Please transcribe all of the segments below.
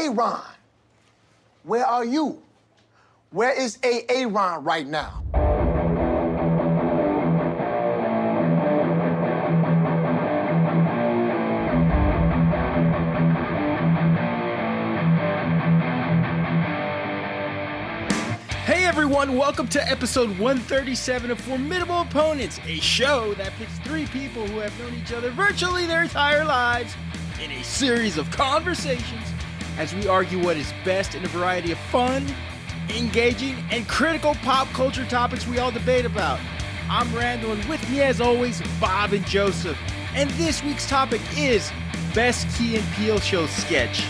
Ron? Where are you? Where is Ron right now? Hey everyone, welcome to episode 137 of Formidable Opponents, a show that pits three people who have known each other virtually their entire lives in a series of conversations as we argue what is best in a variety of fun, engaging, and critical pop culture topics we all debate about. I'm Randall, and with me as always, Bob and Joseph. And this week's topic is Best Key and Peele Show Sketch.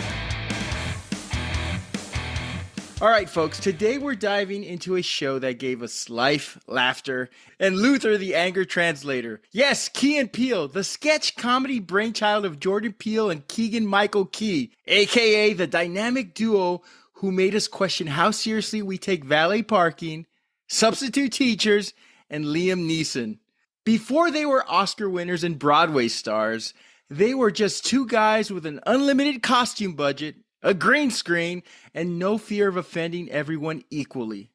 All right, folks, today we're diving into a show that gave us life, laughter, and Luther the Anger Translator. Yes, Key and Peele, the sketch comedy brainchild of Jordan Peele and Keegan-Michael Key, a.k.a. the dynamic duo who made us question how seriously we take valet parking, substitute teachers, and Liam Neeson. Before they were Oscar winners and Broadway stars, they were just two guys with an unlimited costume budget, a green screen, and no fear of offending everyone equally.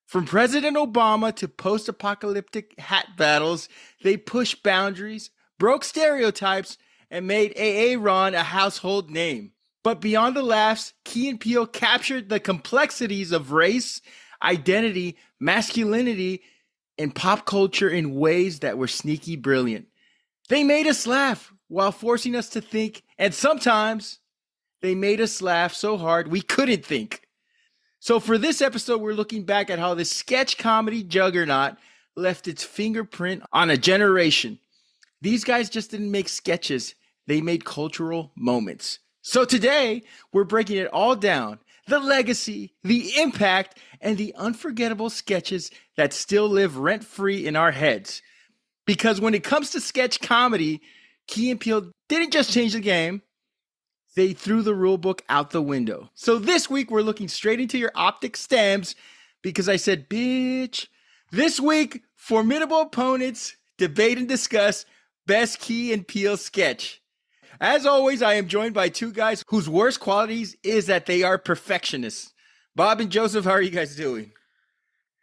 From President Obama to post-apocalyptic hat battles, they pushed boundaries, broke stereotypes, and made Ron a household name. But beyond the laughs, Key and Peele captured the complexities of race, identity, masculinity, and pop culture in ways that were sneaky brilliant. They made us laugh while forcing us to think, and sometimes they made us laugh so hard we couldn't think. So for this episode, we're looking back at how the sketch comedy juggernaut left its fingerprint on a generation. These guys just didn't make sketches, they made cultural moments. So today, we're breaking it all down. The legacy, the impact, and the unforgettable sketches that still live rent-free in our heads. Because when it comes to sketch comedy, Key and Peele didn't just change the game, they threw the rule book out the window. So this week, we're looking straight into your optic stems because I said, bitch. This week, Formidable Opponents debate and discuss Best Key and Peele Sketch. As always, I am joined by two guys whose worst qualities is that they are perfectionists. Bob and Joseph, how are you guys doing?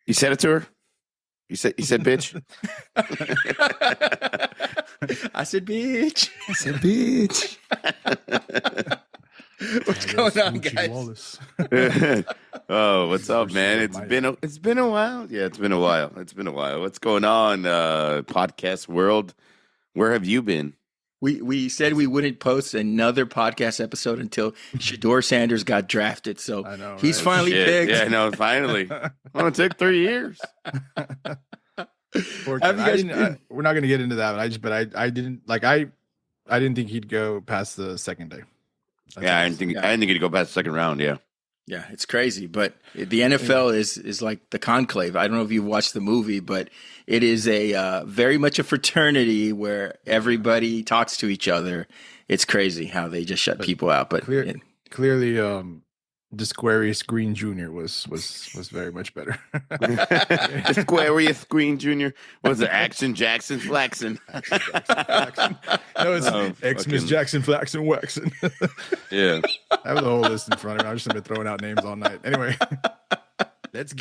You said it to her? You said bitch? I said bitch. I said bitch. What's going on, guys? Oh, what's up, man? It's been a while. Yeah, it's been a while. What's going on, podcast world? Where have you been? We said we wouldn't post another podcast episode until Shador Sanders got drafted. So I know, right? He's finally picked. Yeah, no, finally. Well, it took 3 years. We're not going to get into that. I didn't think he'd go past the second day. I didn't think he'd go past the second round. Yeah. Yeah, it's crazy, but the NFL is like the conclave. I don't know if you've watched the movie, but it is a very much a fraternity where everybody talks to each other. It's crazy how they just shut people out. But clearly, Disquarius Green Jr. was very much better. Disquarius Green Jr. was it Action Jackson Flaxen? No, it's Miss Jackson Flaxen Waxen. Yeah. I have the whole list in front of me. I've just been throwing out names all night. Anyway, let's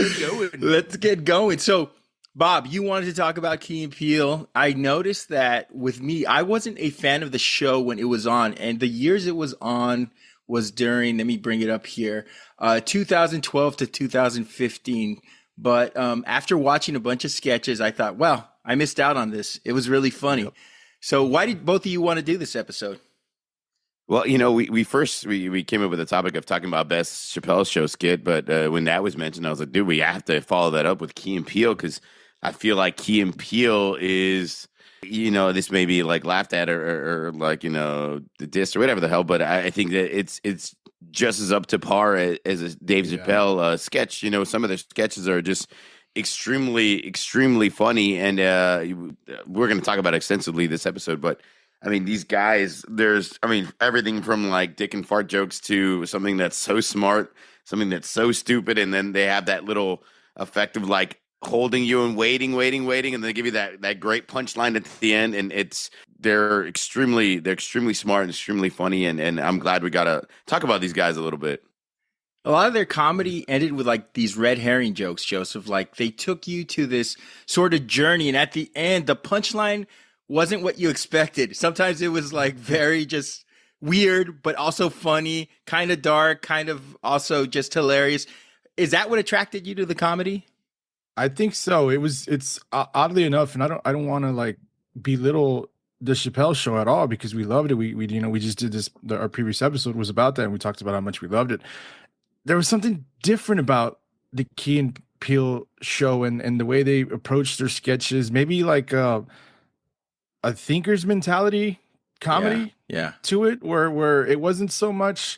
get going. So, Bob, you wanted to talk about Key and Peele. I noticed that with me, I wasn't a fan of the show when it was on, and the years it was on was during, let me bring it up here, 2012 to 2015. But after watching a bunch of sketches, I thought, well, I missed out on this. It was really funny. Yep. So why did both of you want to do this episode? Well, we first came up with the topic of talking about Best Chappelle Show skit, but when that was mentioned, I was like, dude, we have to follow that up with Key and Peele because I feel like Key and Peele is, this may be like laughed at or like, the diss or whatever the hell, but I think that it's just as up to par as a Dave Chappelle sketch. Some of their sketches are just extremely, extremely funny, and we're going to talk about it extensively this episode, but I mean, these guys, everything from like dick and fart jokes to something that's so smart, something that's so stupid, and then they have that little effect of like holding you and waiting, and they give you that great punchline at the end, and they're extremely smart and extremely funny, and I'm glad we got to talk about these guys a little bit. A lot of their comedy ended with like these red herring jokes, Joseph. Like they took you to this sort of journey, and at the end, the punchline wasn't what you expected. Sometimes it was like very just weird, but also funny, kind of dark, kind of also just hilarious. Is that what attracted you to the comedy? I think so. It's oddly enough, and I don't want to like belittle the Chappelle Show at all because we loved it. We just did this. Our previous episode was about that, and we talked about how much we loved it. There was something different about the Key and Peele show and the way they approached their sketches. Maybe like a thinker's mentality comedy to it, where it wasn't so much.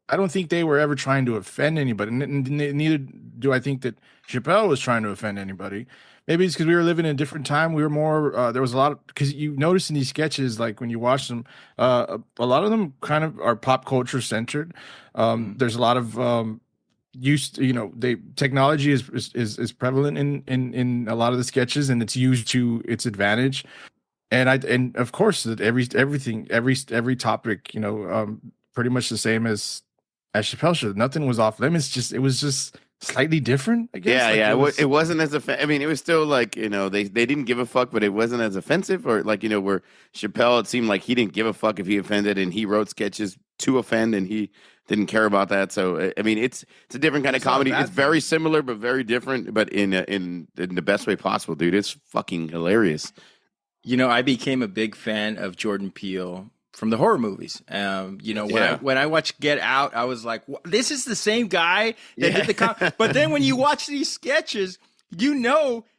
I don't think they were ever trying to offend anybody. Neither do I think that Chappelle was trying to offend anybody. Maybe it's because we were living in a different time. We were more, there was a lot of, because you notice in these sketches, like when you watch them, a lot of them kind of are pop culture centered. There's a lot of technology is prevalent in a lot of the sketches, and it's used to its advantage. And of course that every topic, pretty much the same as Chappelle Show. Nothing was off limits. It was just slightly different, I guess. It wasn't as offensive. I mean, it was still like, they didn't give a fuck, but it wasn't as offensive. Or like, where Chappelle, it seemed like he didn't give a fuck if he offended, and he wrote sketches to offend, and he didn't care about that. So I mean, it's a different kind of comedy. It's very similar but very different, but in the best way possible, dude. It's fucking hilarious. I became a big fan of Jordan Peele from the horror movies. When I watched Get Out, I was like, this is the same guy that did the but then when you watch these sketches,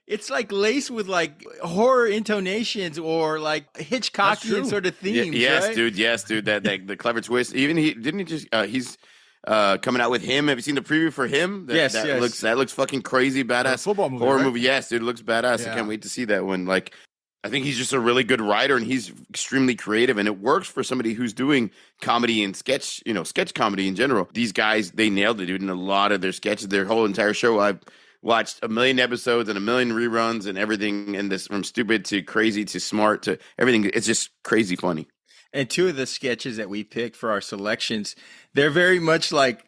it's like laced with like horror intonations or like Hitchcockian sort of themes. Yes, right? dude. Yes, dude. That the clever twist. Even he's coming out with Him. Have you seen the preview for Him? Yes. That looks fucking crazy, badass. Football movie, horror right? movie. Yes, dude. It looks badass. Yeah. I can't wait to see that one. Like, I think he's just a really good writer, and he's extremely creative, and it works for somebody who's doing comedy and sketch comedy in general. These guys, they nailed it, dude. In a lot of their sketches, their whole entire show, I've watched 1 million episodes and 1 million reruns and everything. And this, from stupid to crazy to smart to everything, it's just crazy funny. And two of the sketches that we picked for our selections, they're very much like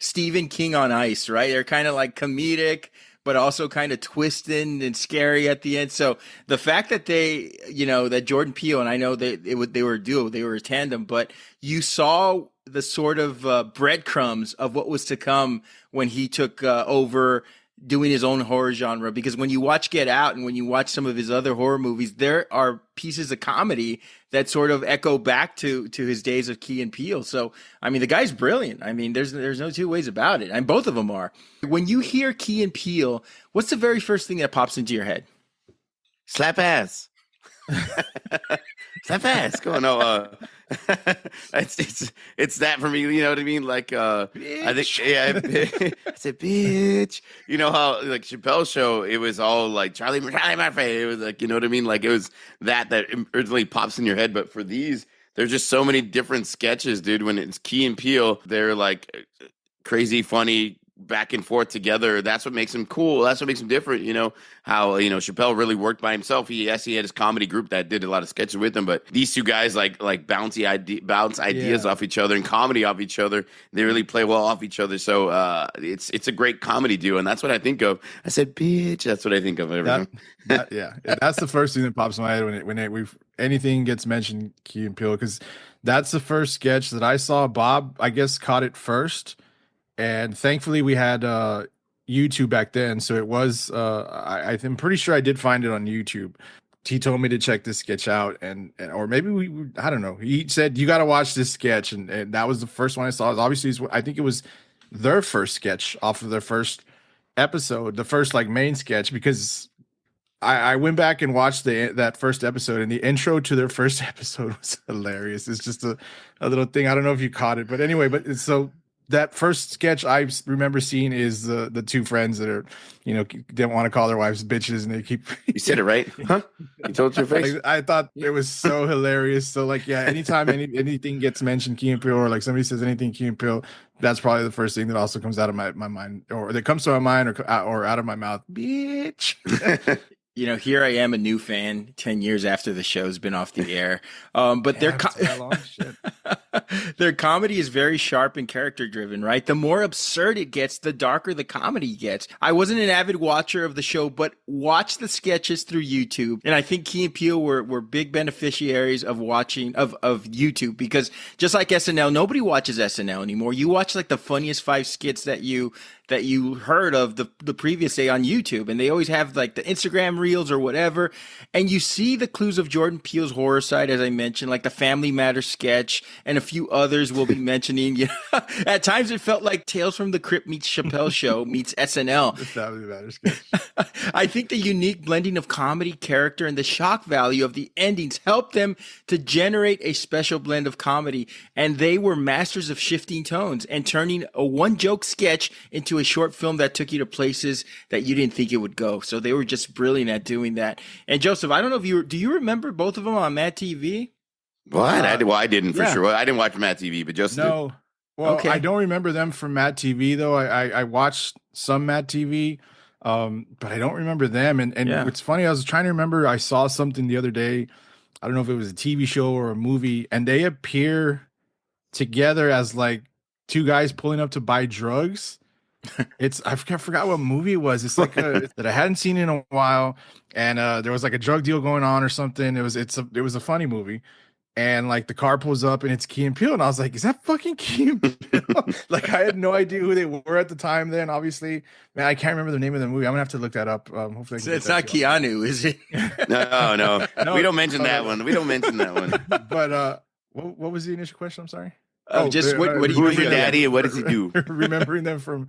Stephen King on ice, right? They're kind of like comedic, but also kind of twisted and scary at the end. So the fact that that Jordan Peele, and I know they were a duo, they were a tandem, but you saw the sort of breadcrumbs of what was to come when he took over doing his own horror genre. Because when you watch Get Out and when you watch some of his other horror movies, there are pieces of comedy that sort of echo back to his days of Key and Peele. So, I mean, the guy's brilliant. I mean, there's no two ways about it. And both of them are. When you hear Key and Peele, what's the very first thing that pops into your head? Slap ass. Slap ass. Go on. It's that for me. You know what I mean? Like, bitch. I think, I said, bitch. You know how like Chappelle's show, it was all like Charlie Murphy. It was like, you know what I mean? Like it was that originally pops in your head. But for these, there's just so many different sketches, dude. When it's Key and Peele, they're like crazy, funny, back and forth together. That's what makes him cool. That's what makes him different. How Chappelle really worked by himself. He had his comedy group that did a lot of sketches with him, but these two guys like bounce ideas off each other and comedy off each other. They really play well off each other. So it's a great comedy duo, and that's what I think of. I said, bitch. That's what I think of. That's the first thing that pops in my head when anything gets mentioned Key and Peele, because that's the first sketch that I saw. Bob, I guess, caught it first. And thankfully we had YouTube back then. So it was, I'm pretty sure I did find it on YouTube. He told me to check this sketch out or maybe I don't know. He said, you got to watch this sketch. And that was the first one I saw. Obviously, I think it was their first sketch off of their first episode, the first like main sketch, because I went back and watched that first episode, and the intro to their first episode was hilarious. It's just a little thing. I don't know if you caught it, but anyway, so that first sketch I remember seeing is the two friends that are, didn't want to call their wives bitches, and they keep. You said it right, huh? You told your face. I thought it was so hilarious. So like, yeah, anytime anything gets mentioned Key and Peele, or like somebody says anything Key and Peele, that's probably the first thing that also comes out of my mind, or that comes to my mind, or out of my mouth, bitch. Here I am, a new fan 10 years after the show's been off the air. But their their comedy is very sharp and character driven, right? The more absurd it gets, the darker the comedy gets. I wasn't an avid watcher of the show, but watched the sketches through YouTube. And I think Key and Peele were big beneficiaries of watching of YouTube, because just like SNL, nobody watches SNL anymore. You watch like the funniest 5 skits that you heard of the previous day on YouTube, and they always have like the Instagram reels or whatever, and you see the clues of Jordan Peele's horror side, as I mentioned, like the Family Matters sketch, and a few others we'll be mentioning. At times it felt like Tales from the Crypt meets Chappelle Show meets SNL. The Family Matters sketch. I think the unique blending of comedy, character, and the shock value of the endings helped them to generate a special blend of comedy, and they were masters of shifting tones and turning a one-joke sketch into a short film that took you to places that you didn't think it would go. So they were just brilliant at doing that. And Joseph, I don't know if do you remember both of them on Mad TV? What? I didn't for sure. I didn't watch Mad TV, but Joseph No. did. Well, Okay. I don't remember them from Mad TV though. I watched some Mad TV, but I don't remember them. And Yeah. It's funny, I was trying to remember, I saw something the other day. I don't know if it was a TV show or a movie, and they appear together as like two guys pulling up to buy drugs. I forgot what movie it was. It's like that I hadn't seen in a while, and there was like a drug deal going on or something. It was a funny movie, and like the car pulls up and it's Key and Peele, and I was like, is that fucking Key and Peele? Like I had no idea who they were at the time. Then obviously, man, I can't remember the name of the movie. I'm gonna have to look that up. Hopefully, I can It's get not that to you. Keanu, is it? No, No, we don't mention that one. We don't mention that one. But what was the initial question? I'm sorry. What do you Who's think your of daddy and what does he do? Remembering them from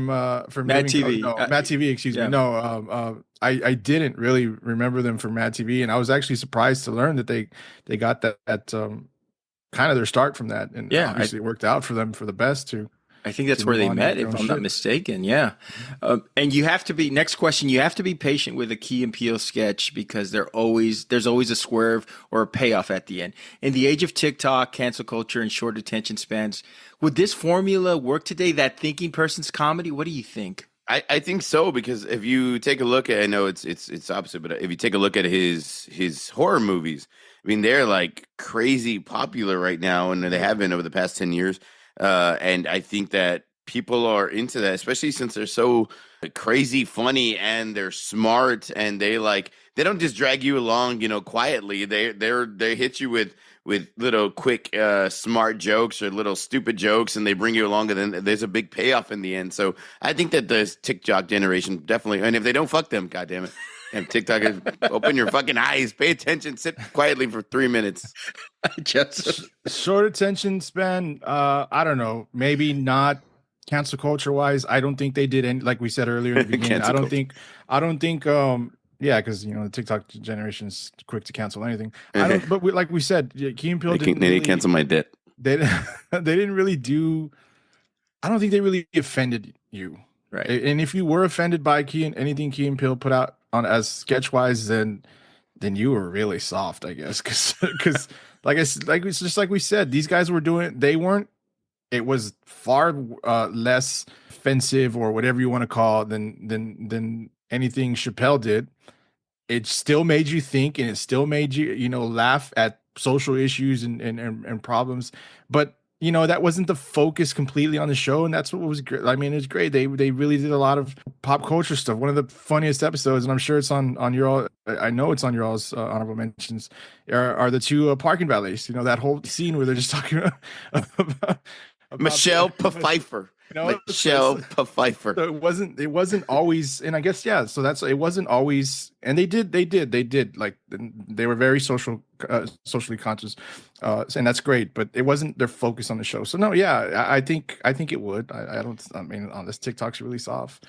Mad Living TV. Mad TV, excuse yeah. me. No, I didn't really remember them from Mad TV, and I was actually surprised to learn that they got that kind of their start from that, and Yeah, obviously it worked out for them for the best too. I think that's to where move they on met, to their if own I'm not shit. mistaken. Yeah. And you have to be, next question, you have to be patient with a Key and Peele sketch, because there's always a swerve or a payoff at the end. In the age of TikTok, cancel culture, and short attention spans, would this formula work today, that thinking person's comedy? What do you think? I think so, because if you take a look at, I know it's opposite, but if you take a look at his horror movies, I mean, they're like crazy popular right now, and they have been over the past 10 years. And I think that people are into that, especially since they're so crazy funny and they're smart, and they don't just drag you along, quietly. They hit you with little quick, smart jokes or little stupid jokes, and they bring you along, and then there's a big payoff in the end. So I think that the TikTok generation definitely, and if they don't, fuck them, goddamn it. And TikTok is, open your fucking eyes, pay attention, sit quietly for 3 minutes. Joseph? Short attention span. I don't know. Maybe not cancel culture wise. I don't think they did any. Like we said earlier in the beginning, Cancel I don't think. Yeah, because the TikTok generation is quick to cancel anything. I don't. But like we said, Key and Peele They didn't cancel my debt. They didn't really do. I don't think they really offended you. Right. And if you were offended by anything Key and Peele put out on as sketch wise, then you were really soft, I guess. Because it's just like we said, these guys were doing. They weren't. It was far less offensive or whatever you want to call it than anything Chappelle did. It still made you think, and it still made you laugh at social issues and problems, but that wasn't the focus completely on the show, and that's what was great. I mean, it's great. They really did a lot of pop culture stuff. One of the funniest episodes, and I'm sure it's on your all. I know it's on your all's honorable mentions. Are the two parking valets? That whole scene where they're just talking about Michelle Pfeiffer. Michelle Pfeiffer. So it wasn't always, and I guess so it wasn't always And they did like they were very socially conscious, and that's great. But it wasn't their focus on the show. So no, yeah, I think it would. I don't. I mean, on this TikTok's really soft.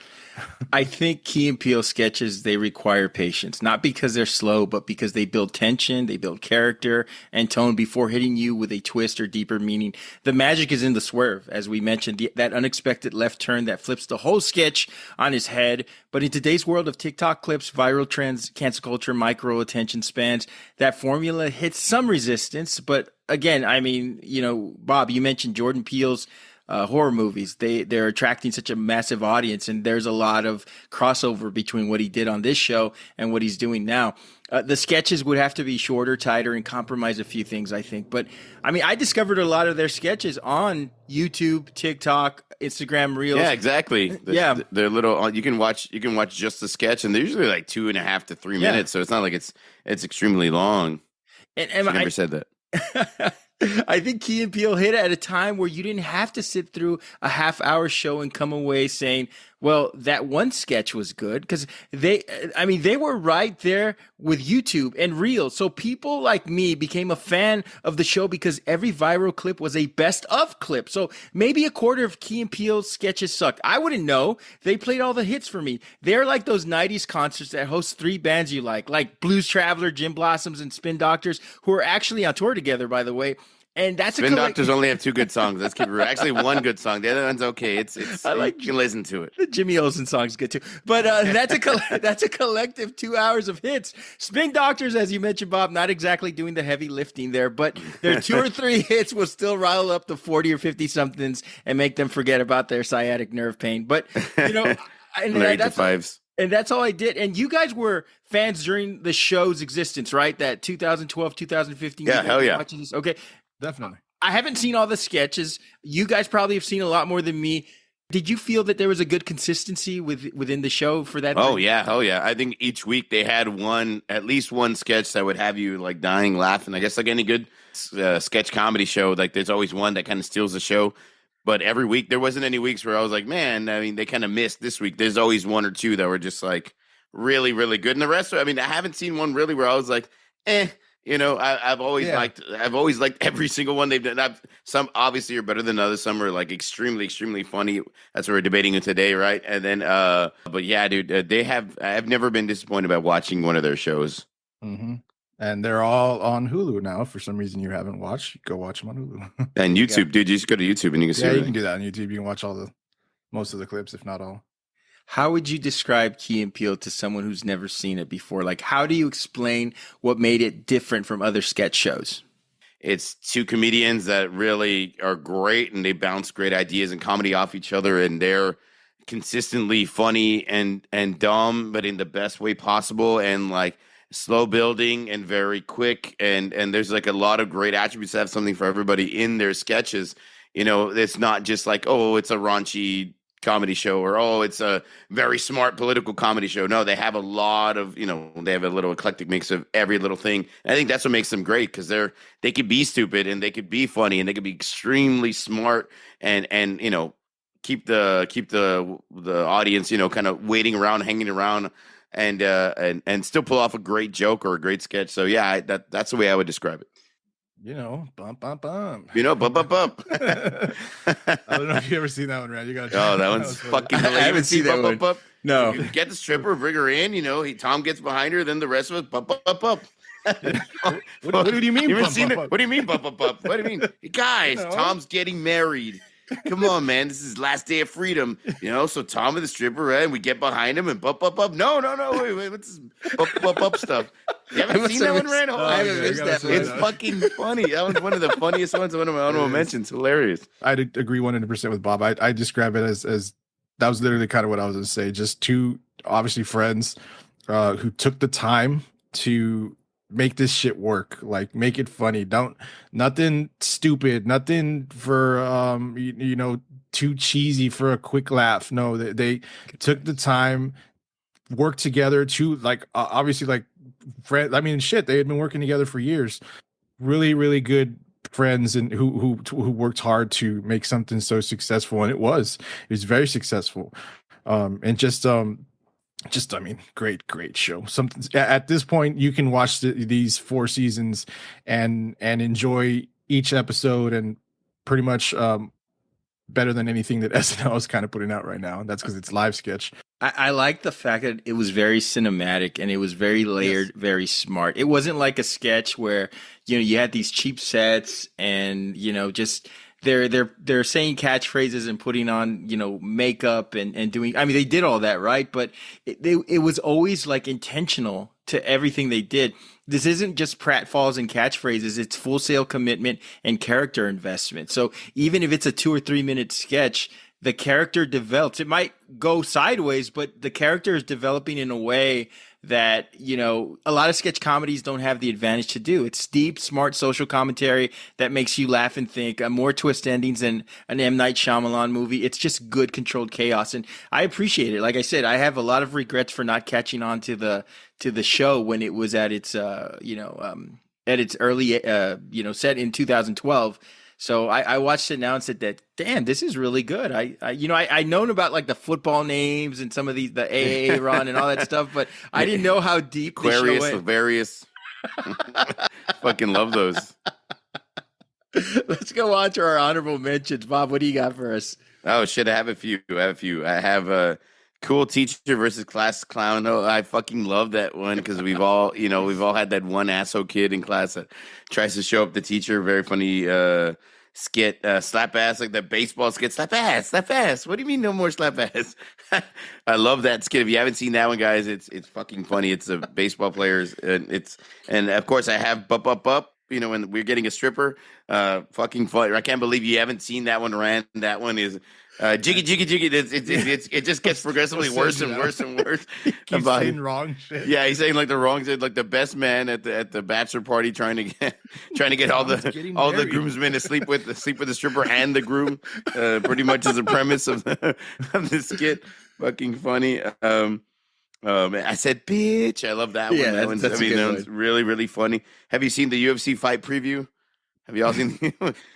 I think Key and Peele sketches, they require patience, not because they're slow, but because they build tension, they build character and tone before hitting you with a twist or deeper meaning. The magic is in the swerve, as we mentioned, that unexpected left turn that flips the whole sketch on his head. But in today's world of TikTok clips, viral trends, cancel culture, micro attention spans, that formula hits some resistance. But again, I mean, Bob, you mentioned Jordan Peele's horror movies. They're attracting such a massive audience, and there's a lot of crossover between what he did on this show and what he's doing now. The sketches would have to be shorter, tighter, and compromise a few things, I think. But I mean, I discovered a lot of their sketches on YouTube, TikTok, Instagram Reels. Yeah, exactly. They're little. You can watch just the sketch, and they're usually like 2.5 to 3 minutes. So it's not like it's extremely long. And I never said that. I think Key and Peele hit it at a time where you didn't have to sit through a half-hour show and come away saying, well, that one sketch was good, because they were right there with YouTube and Reels. So people like me became a fan of the show because every viral clip was a best of clip. So maybe a quarter of Key and Peele's sketches sucked. I wouldn't know. They played all the hits for me. They're like those 90s concerts that host 3 bands you like Blues Traveler, Gym Blossoms, and Spin Doctors, who are actually on tour together, by the way. And that's Spin Doctors only have 2 good songs. Let's keep it real. Actually, 1 good song. The other one's okay. It's I like, you can listen to it. The Jimmy Olsen song's good too. But that's a collective 2 hours of hits. Spin Doctors, as you mentioned, Bob, not exactly doing the heavy lifting there, but their 2 or 3 hits will still rile up the 40 or 50 somethings and make them forget about their sciatic nerve pain. But and that's fives. And that's all I did. And you guys were fans during the show's existence, right? That 2012, 2015. Yeah, hell yeah. Okay. Definitely. I haven't seen all the sketches. You guys probably have seen a lot more than me. Did you feel that there was a good consistency within the show for that? Oh yeah. I think each week they had at least one sketch that would have you like dying laughing. I guess like any good sketch comedy show, like there's always one that kind of steals the show. But every week there wasn't any weeks where I was like, man, I mean, they kind of missed this week. There's always 1 or 2 that were just like really, really good. And the rest, I mean, I haven't seen one really where I was like, eh. I've always liked every single one they've done. Some obviously are better than others. Some are like extremely, extremely funny. That's what we're debating today, right? And then, but yeah, dude, I've never been disappointed by watching one of their shows. Mm-hmm. And they're all on Hulu now. For some reason you haven't watched, go watch them on Hulu. And YouTube, dude, you just go to YouTube and you can see. Yeah, you can do that on YouTube. You can watch most of the clips, if not all. How would you describe Key and Peele to someone who's never seen it before? Like, how do you explain what made it different from other sketch shows? It's 2 comedians that really are great, and they bounce great ideas and comedy off each other, and they're consistently funny and dumb, but in the best way possible, and like slow building and very quick. And there's like a lot of great attributes that have something for everybody in their sketches. It's not just like, oh, it's a raunchy comedy show, or oh, it's a very smart political comedy show. No, they have a lot of, they have a little eclectic mix of every little thing. And I think that's what makes them great, because they could be stupid and they could be funny and they could be extremely smart and keep the audience kind of waiting around, hanging around, and still pull off a great joke or a great sketch. So yeah, that's the way I would describe it. Bump, bump, bump. Bump, bump, bump. I don't know if you ever seen that one, Rad. You got. Oh, that one's fucking hilarious. I haven't seen that one. Bump. No. You get the stripper, bring her in. Tom gets behind her, then the rest of us bump. What do you mean? What do you mean bump? What do you mean, guys? Tom's getting married. Come on, man. This is his last day of freedom. So Tom and the stripper, right? And we get behind him and bump. No. Wait. What's this bump stuff? You haven't seen that one, Randall? I haven't missed that one. It's fucking funny. That was one of the funniest ones. One of my honorable mentions. Hilarious. I'd agree 100% with Bob. I describe it as that was literally kind of what I was going to say. Just 2 obviously friends who took the time to make this shit work, like make it funny. Nothing stupid, nothing for too cheesy for a quick laugh. No, they took the time, worked together to obviously like friend. I mean, shit, they had been working together for years. Really, really good friends, and who worked hard to make something so successful, and it was very successful. And just just, I mean, great show. Something at this point you can watch these 4 seasons and enjoy each episode, and pretty much better than anything that SNL is kind of putting out right now. And that's because it's live sketch. I like the fact that it was very cinematic and it was very layered, very smart. It wasn't like a sketch where, you know, you had these cheap sets and, you know, just they're saying catchphrases and putting on, you know, makeup and doing, I mean, they did all that, right? But it was always like intentional to everything they did. This isn't just pratfalls and catchphrases, it's full sale commitment and character investment. So even if it's a 2 or 3 minute sketch, the character develops. It might go sideways, but the character is developing in a way that, you know, a lot of sketch comedies don't have the advantage to do. It's deep, smart social commentary that makes you laugh and think. More twist endings than an M. Night Shyamalan movie. It's just good, controlled chaos, and I appreciate it. Like I said, I have a lot of regrets for not catching on to the show when it was at its at its early set in 2012. So I watched it now and said that, damn, this is really good. I known about like the football names and some of the AAA run and all that stuff, but I didn't know how deep Aquarius, the show went. Various. Fucking love those. Let's go on to our honorable mentions. Bob, what do you got for us? Oh shit, I have a few. I have a cool teacher versus class clown. Oh, I fucking love that one because we've all had that one asshole kid in class that tries to show up the teacher. Very funny skit, slap ass, like that baseball skit, slap ass, slap ass. What do you mean no more slap ass? I love that skit. If you haven't seen that one, guys, it's fucking funny. It's the baseball players, and of course I have Bup. You know, when we're getting a stripper, fucking fun. I can't believe you haven't seen that one, Rand. That one is jiggy. It just gets progressively worse and worse and worse. Keeps saying wrong shit. Yeah, he's saying like the wrong shit, like the best man at the bachelor party trying to get all the groomsmen to sleep with the stripper and the groom. Pretty much is the premise of the skit. Fucking funny. I said, bitch. I love that one. Yeah, that one's really, really funny. Have you seen the UFC fight preview? Have you all seen?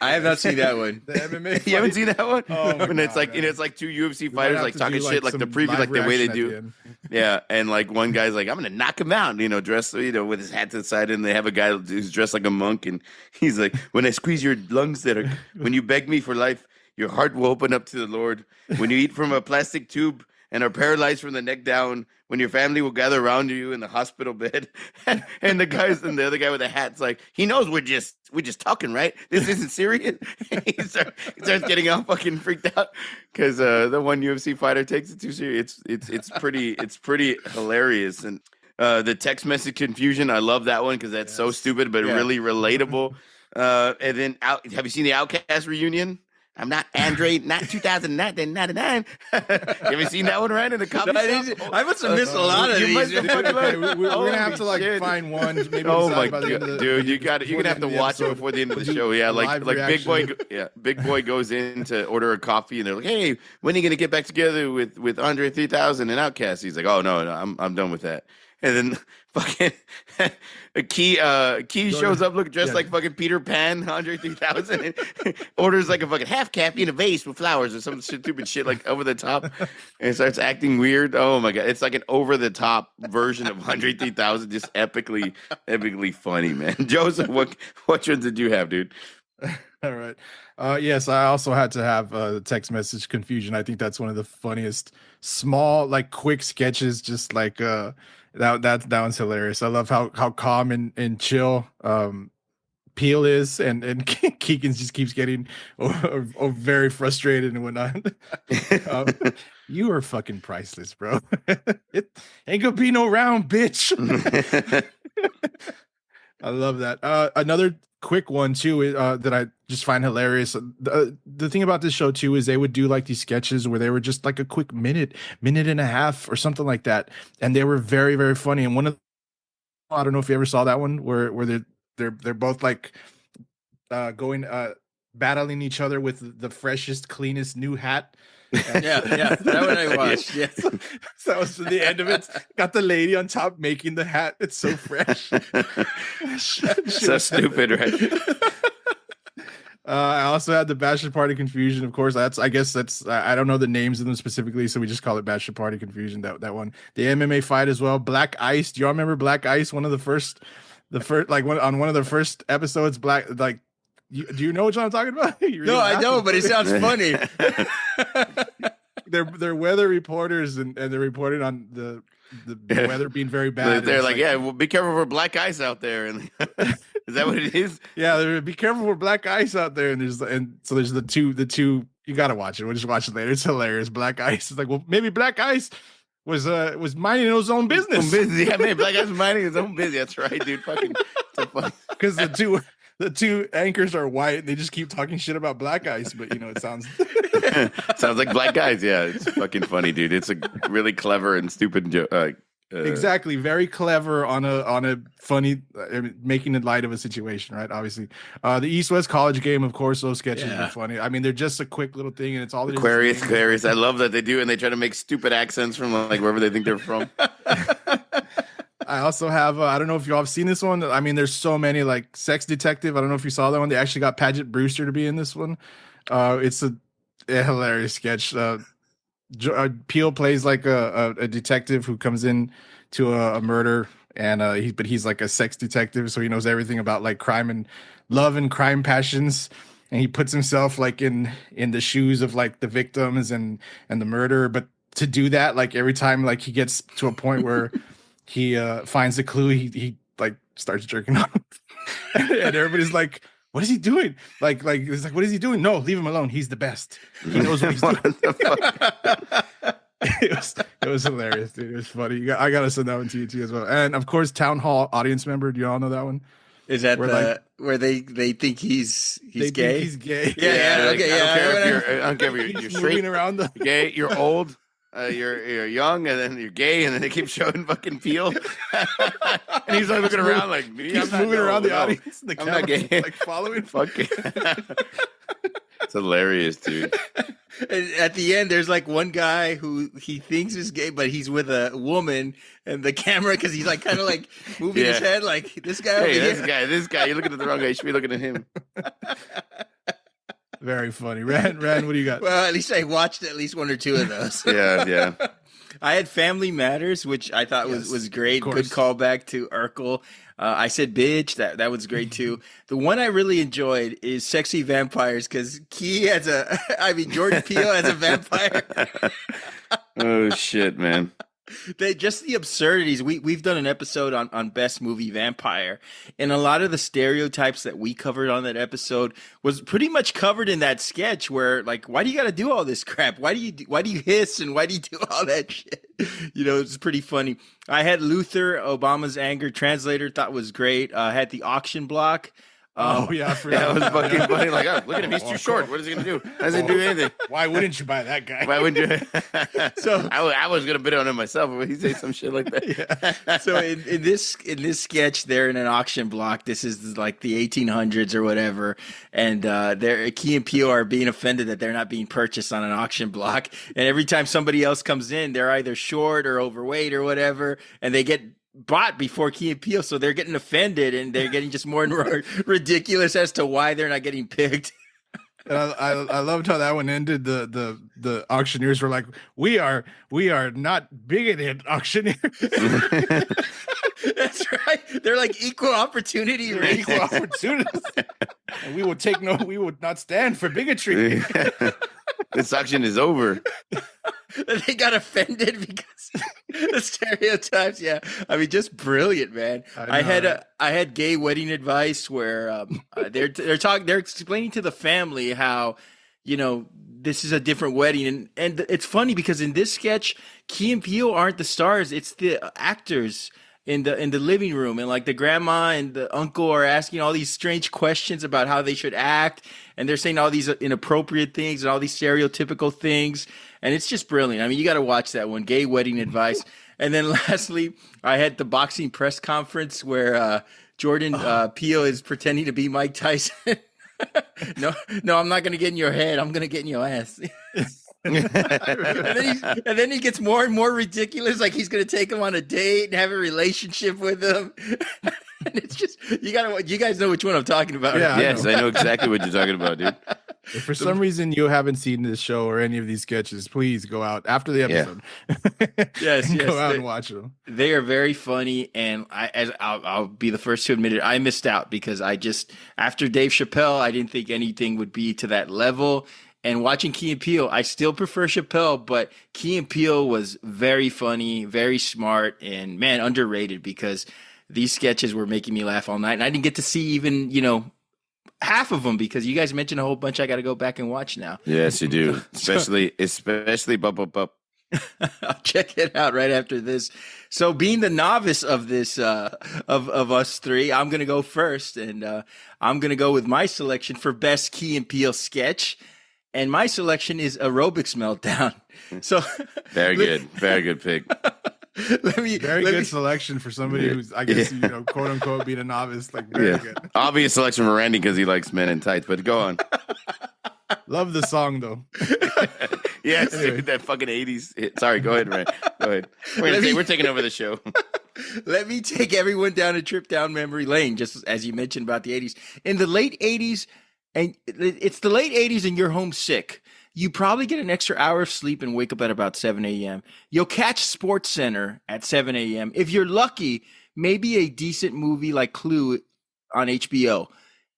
I have not seen that one. The MMA You haven't seen that one? Oh, when it's like, man. it's like two UFC fighters like talking shit, like the some preview, live like the way they reaction at do. the end. Yeah, and like one guy's like, I'm gonna knock him out, dressed, with his hat to the side, and they have a guy who's dressed like a monk, and he's like, when I squeeze your lungs, when you beg me for life, your heart will open up to the Lord. When you eat from a plastic tube and are paralyzed from the neck down, when your family will gather around you in the hospital bed, and the other guy with the hat's like, he knows we're just talking, right? This isn't serious. he starts getting all fucking freaked out because the one UFC fighter takes it too serious. It's pretty hilarious. And the text message confusion, I love that one because that's so stupid but really relatable. And then have you seen the Outcast reunion? I'm not Andre, not 2099. Have you seen that one, right? In the coffee shop? I must have missed a lot of these. Okay, we're gonna have to like find one. Maybe Oh my by the end of god, the, dude! You're gonna have to watch it before the end of the show. Yeah, like Big Boy goes in to order a coffee, and they're like, "Hey, when are you gonna get back together with Andre 3000 and Outkast?" He's like, "Oh no, I'm done with that." And then fucking Key shows up looking dressed like fucking Peter Pan, Andre 3000, and orders like a fucking half cappy in a vase with flowers or some stupid shit like over the top, and starts acting weird. Oh my god, it's like an over the top version of Andre 3000, just epically funny, man. Joseph, what ones did you have, dude? All right. Yes, I also had to have the text message confusion. I think that's one of the funniest small, like quick sketches. Just like that one's hilarious. I love how calm and chill Peel is, and Keegan just keeps getting very frustrated and whatnot. You are fucking priceless, bro. It ain't gonna be no round, bitch. I love that. Another quick one too that I just find hilarious. The thing about this show too is they would do like these sketches where they were just like a quick minute and a half or something like that, and they were very, very funny. And one of I don't know if you ever saw that one where they're both like going battling each other with the freshest, cleanest new hat. Yeah, that one I watched. Yes. So that was the end of it. Got the lady on top making the hat. It's so fresh. So stupid, right? I also had the Bachelor Party Confusion. Of course, I guess that's I don't know the names of them specifically, so we just call it Bachelor Party Confusion. That one. The MMA fight as well. Black Ice. Do y'all remember Black Ice? One of the first like on one of the first episodes. Do you know what I'm talking about? No, I don't, but it sounds funny. They're weather reporters and they're reporting on the weather being very bad. They're like, yeah, well, be careful for black ice out there. And is that what it is? Yeah, be careful for black ice out there. And so there's the two. You gotta watch it. We'll just watch it later. It's hilarious. Black Ice is like, well, maybe Black Ice was minding his own business. Yeah, man, Black Ice was minding his own business. That's right, dude. Because the two anchors are white and they just keep talking shit about Black Ice, but it sounds sounds like black guys. Yeah, it's fucking funny, dude. It's a really clever and stupid joke. Exactly, very clever on a funny, making it light of a situation, right? Obviously, the East West College game, of course, those sketches are funny. I mean, they're just a quick little thing, and it's all Aquarius. I love that they do, and they try to make stupid accents from like wherever they think they're from. I also have I don't know if y'all have seen this one. I mean, there's so many, like Sex Detective. I don't know if you saw that one. They actually got Paget Brewster to be in this one. It's a hilarious sketch. Peele plays like a detective who comes in to a murder, and he's like a sex detective, so he knows everything about like crime and love and crime passions, and he puts himself like in the shoes of like the victims and the murderer. But to do that, like every time like he gets to a point where he finds a clue, he like starts jerking off, and everybody's like, what is he doing? Like it's like, what is he doing? No, leave him alone. He's the best. He knows what he's doing. It was hilarious, dude. It was funny. I gotta send that one to you too as well. And of course, Town Hall audience member. Do you all know that one? Is that where they think he's gay? Think he's gay. Yeah. Okay. I don't care if you're straight, around you're gay, you're old. You're young, and then you're gay, and then they keep showing fucking Peele, and he's like looking around like me. He's moving around the audience. The I'm not gay. Like following. Fuck. It's hilarious, dude. And at the end, there's like one guy who he thinks is gay, but he's with a woman, and the camera, because he's like kind of like moving his head, like this guy. Hey, this guy. You're looking at the wrong guy. You should be looking at him. Very funny. Rand, what do you got? Well, at least I watched at least one or two of those. Yeah. I had Family Matters, which I thought was great. Good callback to Urkel. I said bitch. That was great too. The one I really enjoyed is Sexy Vampires, because Jordan Peele as a vampire. Oh shit, man. Just the absurdities. We've done an episode on best movie vampire, and a lot of the stereotypes that we covered on that episode was pretty much covered in that sketch, where like, why do you got to do all this crap? Why do you hiss, and why do you do all that shit? It's pretty funny. I had Luther, Obama's anger translator, thought was great. I had the auction block. Oh yeah, I That forgot. was fucking funny. Like, oh, look at him, he's too short. What is he gonna do? Doesn't do anything. Why wouldn't you buy that guy? Why wouldn't you? So I was gonna bid on him myself, but he say some shit like that. Yeah. So in this sketch, they're in an auction block. This is like the 1800s or whatever, and Key and Peele are being offended that they're not being purchased on an auction block. And every time somebody else comes in, they're either short or overweight or whatever, and they get bought before Key and Peele, so they're getting offended, and they're getting just more and more ridiculous as to why they're not getting picked. And I loved how that one ended. The auctioneers were like, we are not bigoted auctioneers. That's right. They're like equal opportunity racists. Equal opportunities. And we would not stand for bigotry. This auction is over. They got offended because the stereotypes. Yeah, I mean, just brilliant, man. I had gay wedding advice where they're explaining to the family how this is a different wedding, and it's funny because in this sketch, Key and Peele aren't the stars; it's the actors in the living room, and like the grandma and the uncle are asking all these strange questions about how they should act, and they're saying all these inappropriate things and all these stereotypical things, and it's just brilliant. I mean, you got to watch that one, Gay Wedding Advice. And then lastly, I had the boxing press conference where Jordan Peele is pretending to be Mike Tyson. No, I'm not going to get in your head. I'm going to get in your ass. and then he gets more and more ridiculous, like he's going to take him on a date and have a relationship with him. And it's just you guys know which one I'm talking about. Yeah, right? Yes, I know exactly what you're talking about, dude. If for some reason you haven't seen this show or any of these sketches, please go out after the episode. Yes, and yes, go out and watch them. They are very funny, and I'll be the first to admit it. I missed out because after Dave Chappelle, I didn't think anything would be to that level. And watching Key and Peele, I still prefer Chappelle, but Key and Peele was very funny, very smart, and man, underrated because these sketches were making me laugh all night. And I didn't get to see even, half of them because you guys mentioned a whole bunch I got to go back and watch now. Yes, you do. Especially Bup. I'll check it out right after this. So being the novice of this, of us three, I'm going to go first, and I'm going to go with my selection for best Key and Peele sketch. And my selection is Aerobics Meltdown. So Very good pick. Very good selection for somebody who's, I guess, quote unquote, being a novice. Like, very good. Obvious selection for Randy because he likes men in tights. But go on. Love the song though. Yes, anyway. That fucking 80s hit. Sorry, go ahead, Randy. Go ahead. We're taking over the show. Let me take everyone down a trip down memory lane, just as you mentioned about the 80s. In the late 80s, and it's the late 80s and you're homesick, you probably get an extra hour of sleep and wake up at about 7 a.m. You'll catch Sports Center at 7 a.m. If you're lucky, maybe a decent movie like Clue on HBO.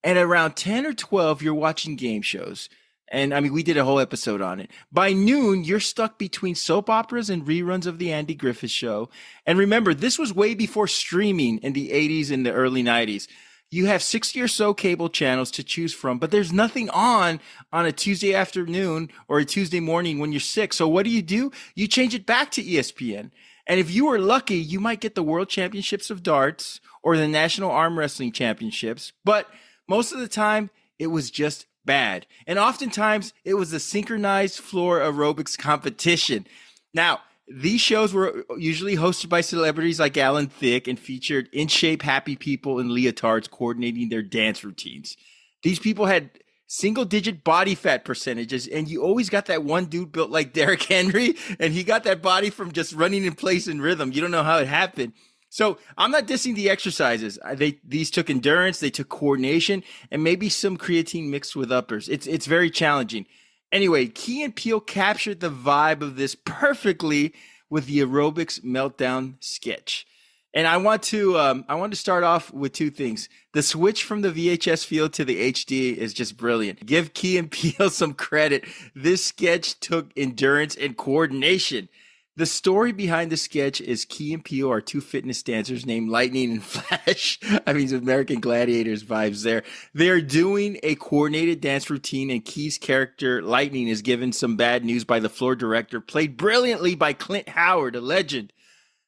And around 10 or 12, you're watching game shows. And I mean, we did a whole episode on it. By noon, you're stuck between soap operas and reruns of the Andy Griffith Show. And remember, this was way before streaming in the 80s and the early 90s. You have 60 or so cable channels to choose from, but there's nothing on a Tuesday afternoon or a Tuesday morning when you're sick. So what do? You change it back to ESPN. And if you were lucky, you might get the World Championships of Darts or the National Arm Wrestling Championships. But most of the time, it was just bad. And oftentimes, it was a synchronized floor aerobics competition. Now, these shows were usually hosted by celebrities like Alan Thicke and featured in-shape, happy people in leotards coordinating their dance routines. These people had single-digit body fat percentages, and you always got that one dude built like Derrick Henry, and he got that body from just running in place in rhythm. You don't know how it happened. So I'm not dissing the exercises. These took endurance, they took coordination, and maybe some creatine mixed with uppers. It's very challenging. Anyway, Key and Peele captured the vibe of this perfectly with the Aerobics Meltdown sketch. And I want to start off with two things. The switch from the VHS field to the HD is just brilliant. Give Key and Peele some credit. This sketch took endurance and coordination. The story behind the sketch is Key and Peele are two fitness dancers named Lightning and Flash. I mean, American Gladiators vibes there. They're doing a coordinated dance routine, and Key's character, Lightning, is given some bad news by the floor director, played brilliantly by Clint Howard, a legend.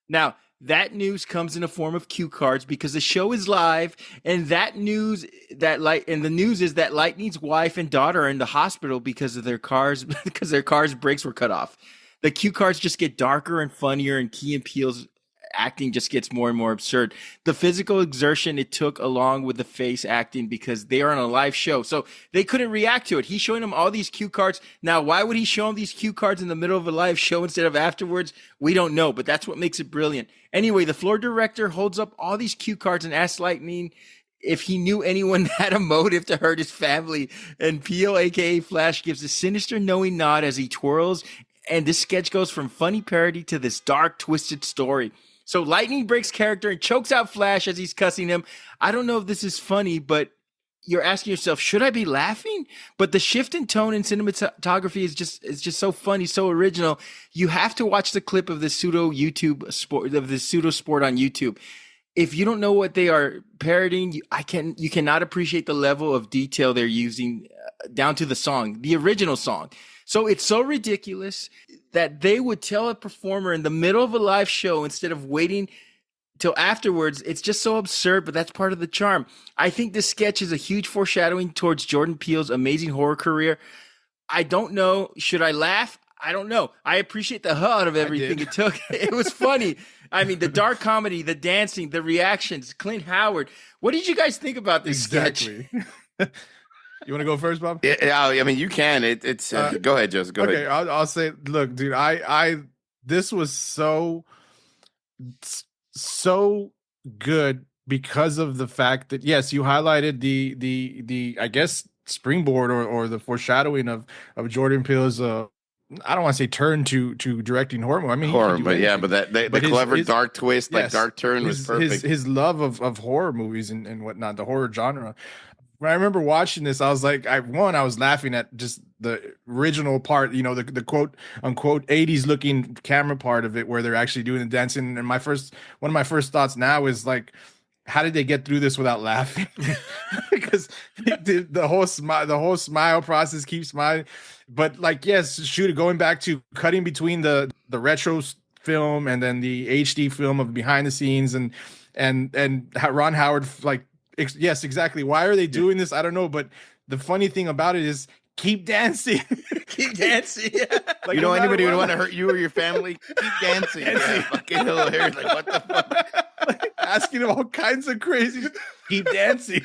Now, that news comes in a form of cue cards because the show is live, and the news is that Lightning's wife and daughter are in the hospital because their cars' brakes were cut off. The cue cards just get darker and funnier, and Key and Peele's acting just gets more and more absurd. The physical exertion it took along with the face acting because they are on a live show, so they couldn't react to it. He's showing them all these cue cards. Now, why would he show them these cue cards in the middle of a live show instead of afterwards? We don't know, but that's what makes it brilliant. Anyway, the floor director holds up all these cue cards and asks Lightning if he knew anyone had a motive to hurt his family, and Peele, aka Flash, gives a sinister knowing nod as he twirls. And this sketch goes from funny parody to this dark, twisted story. So Lightning breaks character and chokes out Flash as he's cussing him. I don't know if this is funny, but you're asking yourself, should I be laughing? But the shift in tone and cinematography is just so funny, so original. You have to watch the clip of this pseudo sport on YouTube. If you don't know what they are parodying, you cannot appreciate the level of detail they're using down to the song, the original song. So it's so ridiculous that they would tell a performer in the middle of a live show instead of waiting till afterwards. It's just so absurd, but that's part of the charm. I think this sketch is a huge foreshadowing towards Jordan Peele's amazing horror career. I don't know. Should I laugh? I don't know. I appreciate the hell out of everything it took. It was funny. I mean, the dark comedy, the dancing, the reactions, Clint Howard. What did you guys think about this sketch? You want to go first, Bob? Yeah, I mean, you can. It's go ahead, Joseph. Go ahead. Okay, I'll say, look, dude, this was so good, because of the fact that, yes, you highlighted the I guess springboard or the foreshadowing of Jordan Peele's I don't want to say turn to directing horror movie. I mean, he Horror, can do but yeah, anything. but the But clever dark twist, like yes, dark turn, was perfect. his love of horror movies and whatnot, the horror genre. When I remember watching this, I was like, I was laughing at just the original part, you know, the quote unquote 80s looking camera part of it where they're actually doing the dancing. And one of my first thoughts now is like, how did they get through this without laughing? Because the whole smile process, keep smiling. But like, yes, going back to cutting between the retro film and then the HD film of behind the scenes and Ron Howard, like, yes, exactly. Why are they doing this? I don't know. But the funny thing about it is keep dancing. Keep dancing. Yeah. Like, you know, anybody would want to hurt you or your family, keep dancing. Yeah, fucking hilarious. Like, what the fuck? Like, asking him all kinds of crazy. Keep dancing.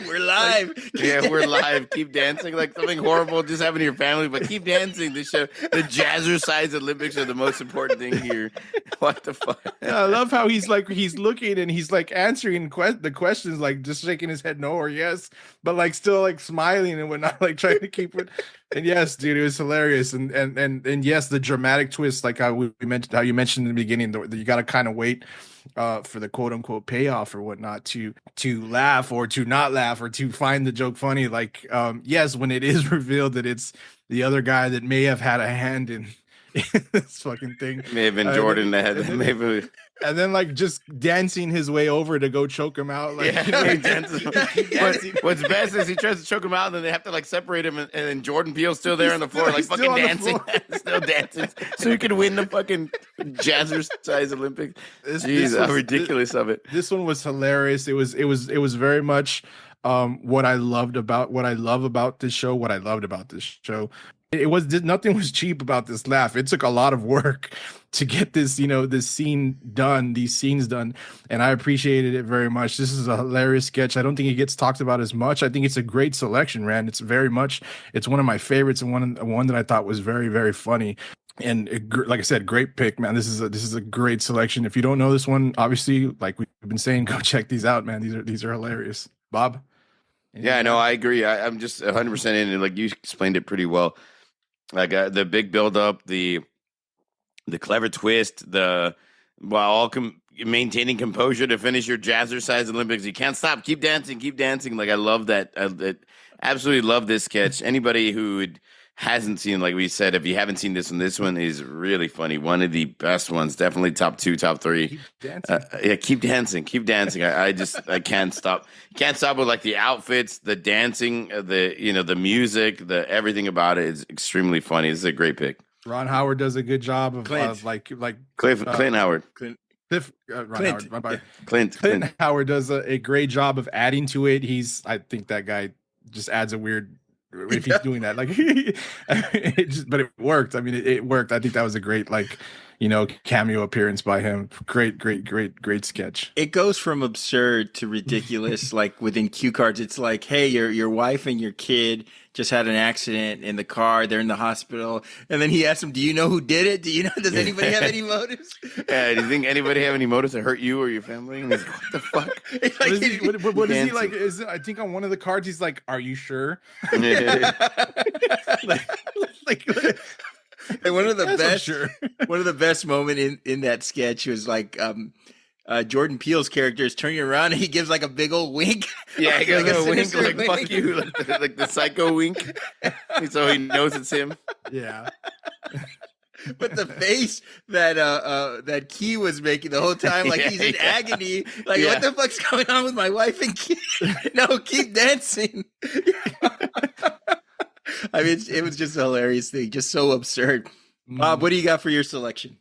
We're live. Like, we're live. Keep dancing. Like something horrible just happened to your family, but keep dancing. The Jazzercise Olympics are the most important thing here. What the fuck? Yeah, I love how he's looking and he's like answering the questions, like just shaking his head no or yes, but like still like smiling and whatnot, like trying to keep it. And yes, dude, it was hilarious. And yes, the dramatic twist, like how you mentioned in the beginning, that you got to kind of wait for the quote unquote payoff or whatnot to laugh or to not laugh or to find the joke funny. Like, yes, when it is revealed that it's the other guy that may have had a hand in this fucking thing, May have been Jordan that had maybe. And then like just dancing his way over to go choke him out. Like, Yeah, you know, he dances. What's best is he tries to choke him out, and then they have to like separate him, and then Jordan Peele's still there on the floor, like he's fucking still on the dancing, floor. still dancing, so he can win the fucking Jazzercise Olympics. This Jeez, how was- ridiculous of it. This one was hilarious. It was very much what I loved about this show. What I loved about this show. Nothing was cheap about this laugh. It took a lot of work to get this, these scenes done. And I appreciated it very much. This is a hilarious sketch. I don't think it gets talked about as much. I think it's a great selection, Rand. It's one of my favorites and one that I thought was very, very funny. And like I said, great pick, man. This is a great selection. If you don't know this one, obviously, like we've been saying, go check these out, man. These are hilarious. Bob? Yeah, no, I agree. I'm just 100% in it. Like you explained it pretty well. Like the big build up, the clever twist, while maintaining composure to finish your Jazzercise Olympics. You can't stop. Keep dancing. Keep dancing. Like I love that. I absolutely love this sketch. Anybody who hasn't seen, like we said, if you haven't seen this one is really funny. One of the best ones, definitely top 2, top 3. Keep dancing. Yeah, keep dancing, keep dancing. I can't stop. Can't stop with like the outfits, the dancing, the music, the everything about it is extremely funny. This is a great pick. Ron Howard does a good job of Clint. Clint Howard. Clint Howard does a great job of adding to it. I think that guy just adds a weird if he's doing that, like but it worked. I mean, it worked. I think that was a great cameo appearance by him. Great sketch. It goes from absurd to ridiculous. Like within cue cards, it's like, hey, your wife and your kid just had an accident in the car. They're in the hospital, and then he asks them, "Do you know who did it? Does anybody have any motives?" Yeah, do you think anybody have any motives to hurt you or your family? And he's like, what the fuck? What is he like? I think on one of the cards he's like, "Are you sure?" like And one of the yes, best, I'm sure. one of the best moment in that sketch was like Jordan Peele's character is turning around and he gives like a big old wink. Yeah, he gives Like a a wink, sinister like wink. fuck you, like the psycho wink, so he knows it's him. Yeah. But the face that Key was making the whole time, like he's in agony, like Yeah. what the fuck's going on with my wife and kid? No, keep dancing. I mean, it was just a hilarious thing, just so absurd. Bob, what do you got for your selection?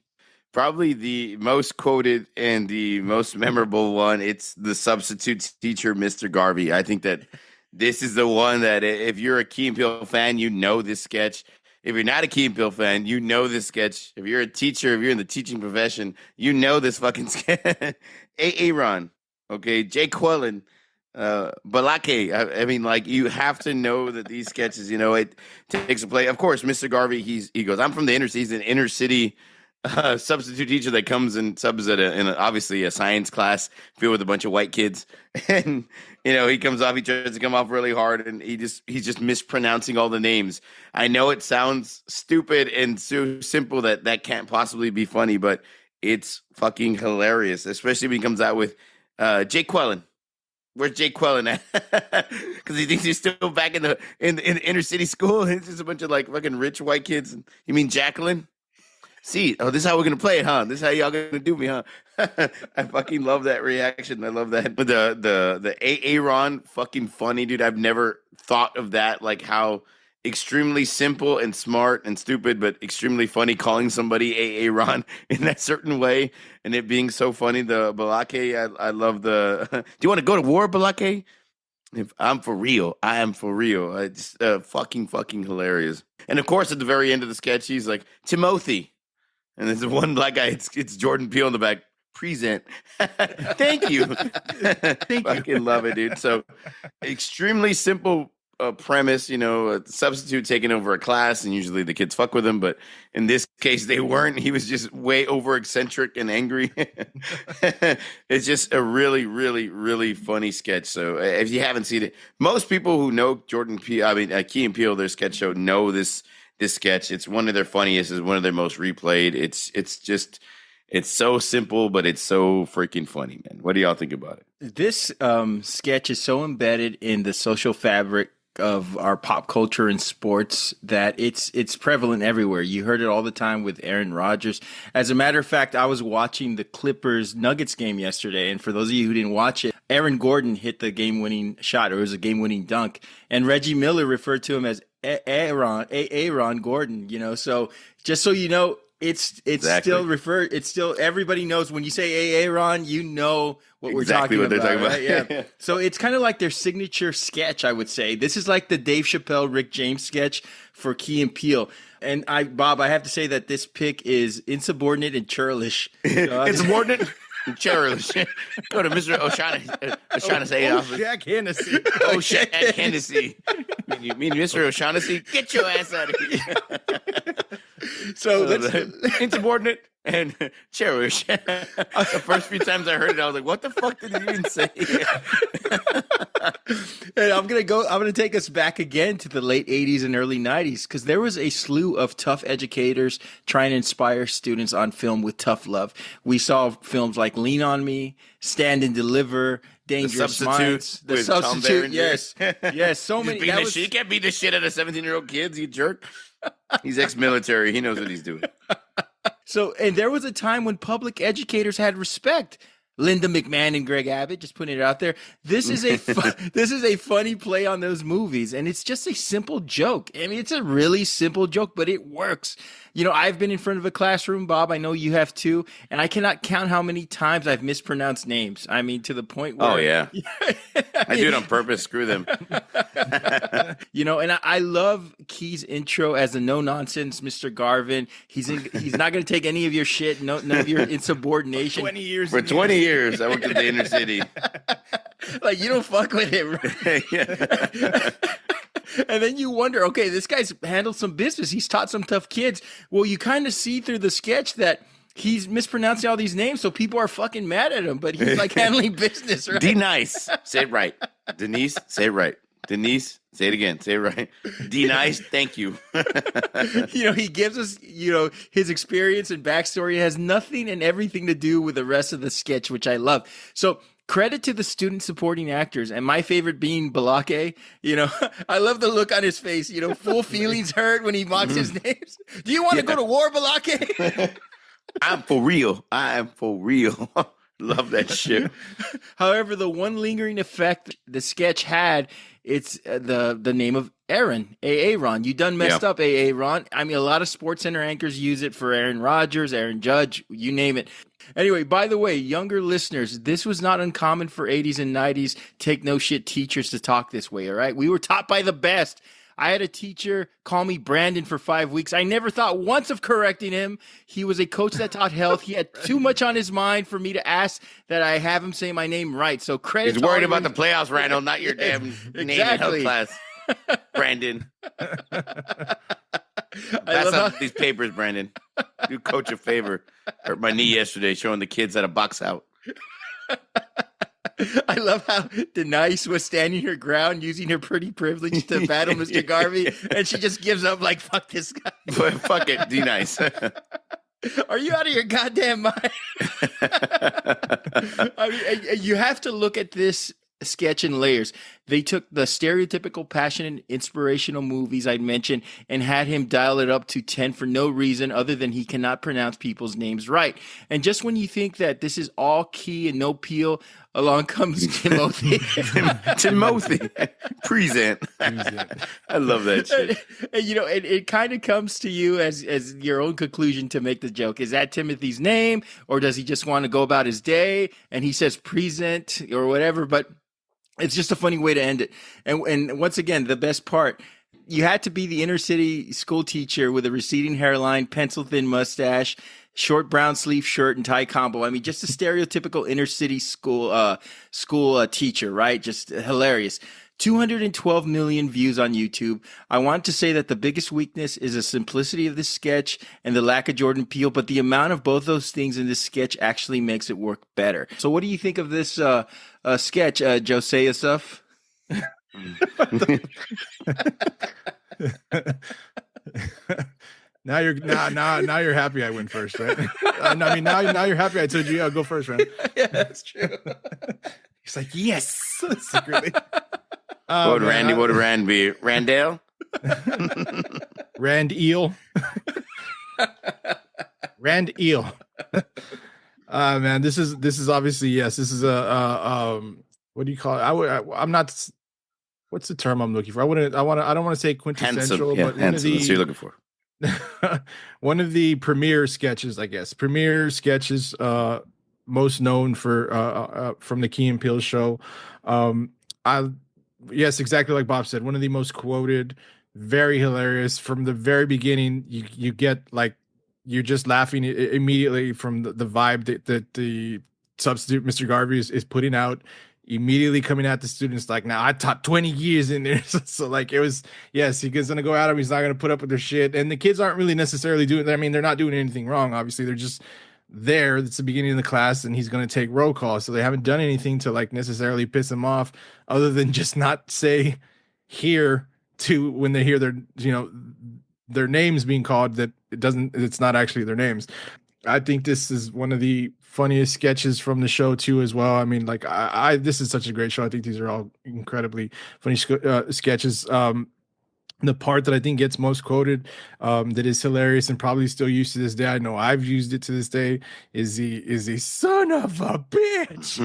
Probably the most quoted and the most memorable one. It's the substitute teacher, Mr. Garvey. I think that this is the one that if you're a Key and Peele fan, you know this sketch. If you're not a Key and Peele fan, you know this sketch. If you're a teacher, if you're in the teaching profession, you know this fucking sketch. Aaron, okay, Jay Quillen, Balake. I mean, like, you have to know that these sketches, it takes a play. Of course, Mr. Garvey, he goes, I'm from the inner city. He's an inner city substitute teacher that comes and subs at obviously a science class filled with a bunch of white kids, and he comes off. He tries to come off really hard, and he's just mispronouncing all the names. I know it sounds stupid and so simple that can't possibly be funny, but it's fucking hilarious, especially when he comes out with Jake Quellen. Where's Jake Quellen at? Because he thinks he's still back in the inner city school. It's just a bunch of like fucking rich white kids. You mean Jacqueline? See, this is how we're gonna play it, huh? This is how y'all gonna do me, huh? I fucking love that reaction. I love that. The Aaron fucking funny, dude. I've never thought of that. Like how extremely simple and smart and stupid, but extremely funny. Calling somebody Aaron in that certain way, and it being so funny. The Balake, I love the. Do you want to go to war, Balake? If I'm for real, I am for real. It's fucking hilarious. And of course, at the very end of the sketch, he's like Timothy. And there's one black guy, it's Jordan Peele in the back. Present. Thank you. Thank you. Fucking love it, dude. So extremely simple premise, a substitute taking over a class, and usually the kids fuck with him. But in this case, they weren't. He was just way over eccentric and angry. It's just a really, really, really funny sketch. So if you haven't seen it, most people who know Key and Peele, their sketch show, know this sketch. It's one of their funniest. It's one of their most replayed. It's so simple, but it's so freaking funny, man. What do y'all think about it? This sketch is so embedded in the social fabric of our pop culture and sports that it's prevalent everywhere. You heard it all the time with Aaron Rodgers. As a matter of fact, I was watching the Clippers Nuggets game yesterday, and for those of you who didn't watch it, Aaron Gordon hit the game-winning shot, or it was a game-winning dunk, and Reggie Miller referred to him as Aaron Gordon. So just so you know, it's exactly. Still everybody knows when you say Aaron, you know what we're exactly talking what they're about. talking about. Right? Yeah. So it's kind of like their signature sketch, I would say. This is like the Dave Chappelle, Rick James sketch for Key and Peele. And Bob, I have to say that this pick is insubordinate and churlish. So insubordinate? Churlish. Go to Mr. O'Shaughnessy office. Jack Hennessy. Jack Hennessy. You mean Mr. O'Shaughnessy? Get your ass out of here. So insubordinate and cherish. The first few times I heard it, I was like, "What the fuck did he even say?" And I'm gonna take us back again to the late '80s and early '90s because there was a slew of tough educators trying to inspire students on film with tough love. We saw films like Lean on Me, Stand and Deliver, Dangerous Minds, The Substitute. Yes, so many. You can't beat the shit out of 17-year-old kids, you jerk. He's ex-military. He knows what he's doing. So, and there was a time when public educators had respect. Linda McMahon and Greg Abbott, just putting it out there. This is a funny play on those movies, and it's just a simple joke. I mean, it's a really simple joke, but it works. I've been in front of a classroom, Bob. I know you have too, and I cannot count how many times I've mispronounced names. I mean, to the point where... Oh, yeah. I do it on purpose. Screw them. And I love Key's intro as a no-nonsense Mr. Garvin. He's not going to take any of your shit, none of your insubordination. 20 years. For 20 years, I worked in the inner city. Like, you don't fuck with him, right? Yeah. And then you wonder, okay, this guy's handled some business. He's taught some tough kids. Well, you kind of see through the sketch that he's mispronouncing all these names, so people are fucking mad at him, but he's like handling business, right? D-Nice. Say it right. Denise, say it right. Denise, say it again. Say it right. D-Nice, thank you. He gives us, his experience and backstory. It has nothing and everything to do with the rest of the sketch, which I love. So credit to the student supporting actors, and my favorite being Balake. I love the look on his face, full feelings hurt when he mocks his names. Do you want to go to war, Balake? I'm for real. I am for real. Love that shit. However, the one lingering effect the sketch had, it's the name of Aaron, Aaron. You done messed up, Aaron. I mean, a lot of Sports Center anchors use it for Aaron Rodgers, Aaron Judge, you name it. Anyway, by the way, younger listeners, this was not uncommon for 80s and 90s take no shit teachers to talk this way, all right? We were taught by the best. I had a teacher call me Brandon for 5 weeks. I never thought once of correcting him. He was a coach that taught health. He had too much on his mind for me to ask that I have him say my name right. So credit. He's worried about the playoffs, Randall, not your damn name in health class. Brandon. Pass out these papers, Brandon. Do coach a favor. Hurt my knee yesterday showing the kids how to box out. I love how Denise was standing her ground, using her pretty privilege to battle Mr. Garvey, and she just gives up like, fuck this guy. But fuck it, be nice. Are you out of your goddamn mind? I mean, you have to look at this sketch in layers. They took the stereotypical passionate inspirational movies I'd mentioned and had him dial it up to 10 for no reason other than he cannot pronounce people's names right. And just when you think that this is all Key and no Peele, along comes Timothy. Timothy. Present. I love that shit. And, you know, it kind of comes to you as your own conclusion to make the joke. Is that Timothy's name, or does he just want to go about his day and he says present or whatever? But it's just a funny way to end it. And once again, the best part, you had to be the inner city school teacher with a receding hairline, pencil thin mustache, short brown sleeve shirt, and tie combo. I mean, just a stereotypical inner city school teacher, right? Just hilarious. 212 million views on YouTube. I want to say that the biggest weakness is the simplicity of this sketch and the lack of Jordan Peele, but the amount of both those things in this sketch actually makes it work better. So what do you think of this sketch, Jose Yusuf? Now you're happy I went first, right? I mean, now you're happy I told you I'll go first, right? Yeah, that's true. He's like, yes, secretly. What would Rand be? Randale? Rand Eel. Rand Eel. Man, this is obviously, yes, this is a what do you call it? I'm not, what's the term I'm looking for? I don't want to say quintessential, but handsome. That's what you're looking for. One of the premiere sketches, I guess. Premiere sketches, most known for from the Key and Peele show. Yes, exactly like Bob said. One of the most quoted, very hilarious from the very beginning. You get like you're just laughing immediately from the vibe that the substitute Mr. Garvey is putting out. Immediately coming at the students like, now I taught 20 years in there. So like it was, yes, he's going to go at him. He's not going to put up with their shit. And the kids aren't really necessarily doing, I mean, they're not doing anything wrong. Obviously they're just there. It's the beginning of the class and he's going to take roll call. So they haven't done anything to like necessarily piss him off other than just not say here to when they hear their, you know, their names being called, that it's not actually their names. I think this is one of the funniest sketches from the show too, as well. I mean, like this is such a great show. I think these are all incredibly funny sketches. The part that I think gets most quoted, that is hilarious and probably still used to this day, I know I've used it to this day, is the son of a bitch.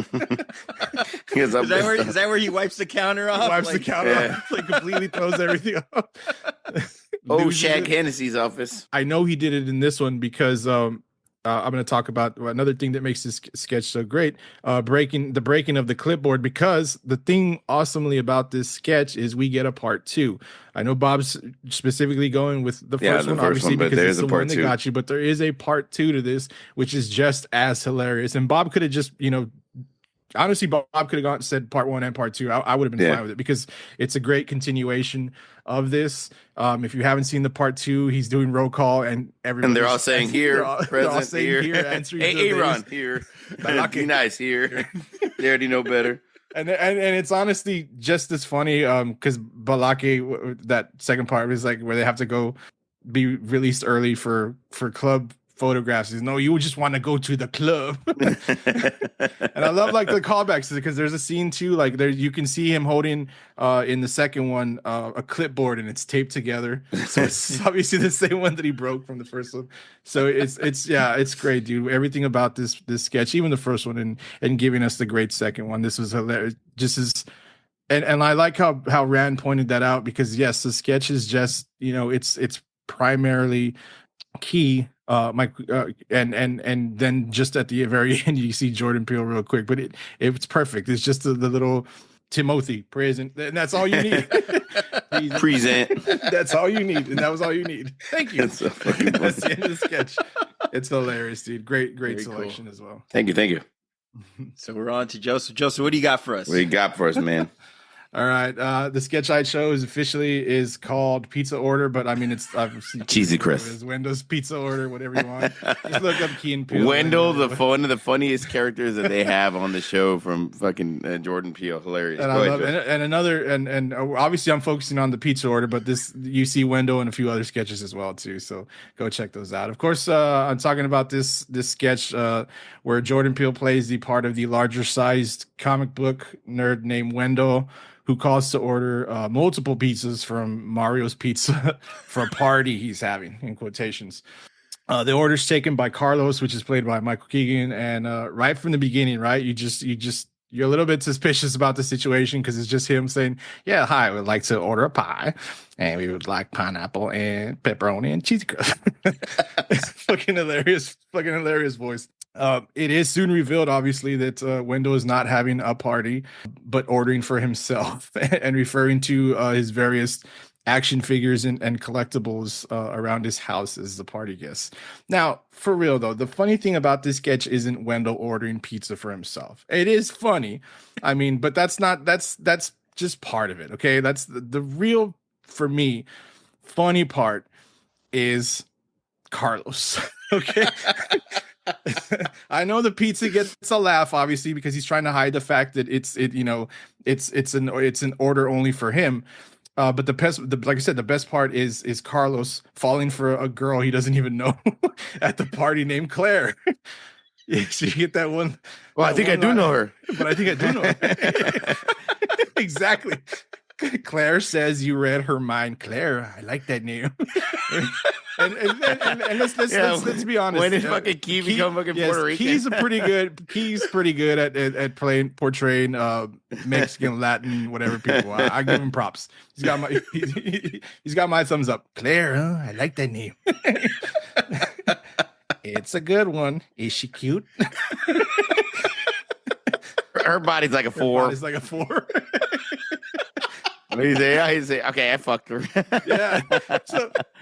Is that where he wipes the counter off? Wipes the counter off, like completely throws everything off. Shaq Hennessy's office. I know he did it in this one because I'm going to talk about another thing that makes this sketch so great, breaking of the clipboard, because the thing awesomely about this sketch is we get a part 2. I know Bob's specifically going with the first one, obviously, because it's the one that got you, but there is a part 2 to this, which is just as hilarious. And Bob could have just, you know, honestly, Bob could have gone and said part 1 and part 2. I would have been fine with it because it's a great continuation of this. If you haven't seen the part 2, he's doing roll call and they're all saying here, they're all saying here, answering hey, Aaron here, be nice here. They already know better. And it's honestly just as funny because Balake, that second part was like where they have to go be released early for club photographs. Is no, you just want to go to the club. And I love like the callbacks because there's a scene too, like there you can see him holding in the second one a clipboard and it's taped together, so it's obviously the same one that he broke from the first one. So it's great, dude. Everything about this sketch, even the first one, and giving us the great second one, this was hilarious. Just as and I like how Rand pointed that out, because yes, the sketch is just, you know, it's primarily Key, and then just at the very end you see Jordan Peele real quick, but it's perfect. It's just the little Timothy present, and that's all you need. Present. That's all you need, and that was all you need. Thank you. That's so fucking funny. That's the end of the sketch. It's hilarious, dude. Great Very selection cool. as well. Thank you. So we're on to Joseph. Joseph, what do you got for us? What do you got for us, man? All right. The sketch I chose officially is called Pizza Order, but I mean it's obviously Cheesy Chris. It's Windows Pizza Order, whatever you want. Just look up Key and Peele. Wendell, one of the funniest characters that they have on the show from fucking Jordan Peele. Hilarious. And and obviously I'm focusing on the Pizza Order, but this you see Wendell and a few other sketches as well too. So go check those out. Of course, I'm talking about this sketch where Jordan Peele plays the part of the larger sized comic book nerd named Wendell, who calls to order multiple pizzas from Mario's Pizza for a party he's having, in quotations. The order's taken by Carlos, which is played by Michael Keegan, and right from the beginning, right, you're a little bit suspicious about the situation because it's just him saying, "Yeah, hi, we'd like to order a pie, and we would like pineapple and pepperoni and cheesy crust." Fucking hilarious voice. It is soon revealed, obviously, that Wendell is not having a party, but ordering for himself and referring to his various action figures and collectibles around his house as the party guests. Now, for real though, the funny thing about this sketch isn't Wendell ordering pizza for himself. It is funny, I mean, but that's just part of it. Okay, that's the real, for me, funny part is Carlos. Okay. I know the pizza gets a laugh, obviously, because he's trying to hide the fact that it's an order only for him. But like I said, the best part is Carlos falling for a girl he doesn't even know at the party named Claire. Yeah, so you get that one. Well, I think I do know her. But I think I do know her. Exactly. Claire says you read her mind. Claire, I like that name. and let's be honest. When did fucking Key become fucking Puerto Rican? He's pretty good at portraying Mexican, Latin, whatever people. I give him props. He's got my thumbs up. Claire, I like that name. It's a good one. Is she cute? Her body's like a 4. It's like a 4. He's say, okay, I fucked her. Yeah.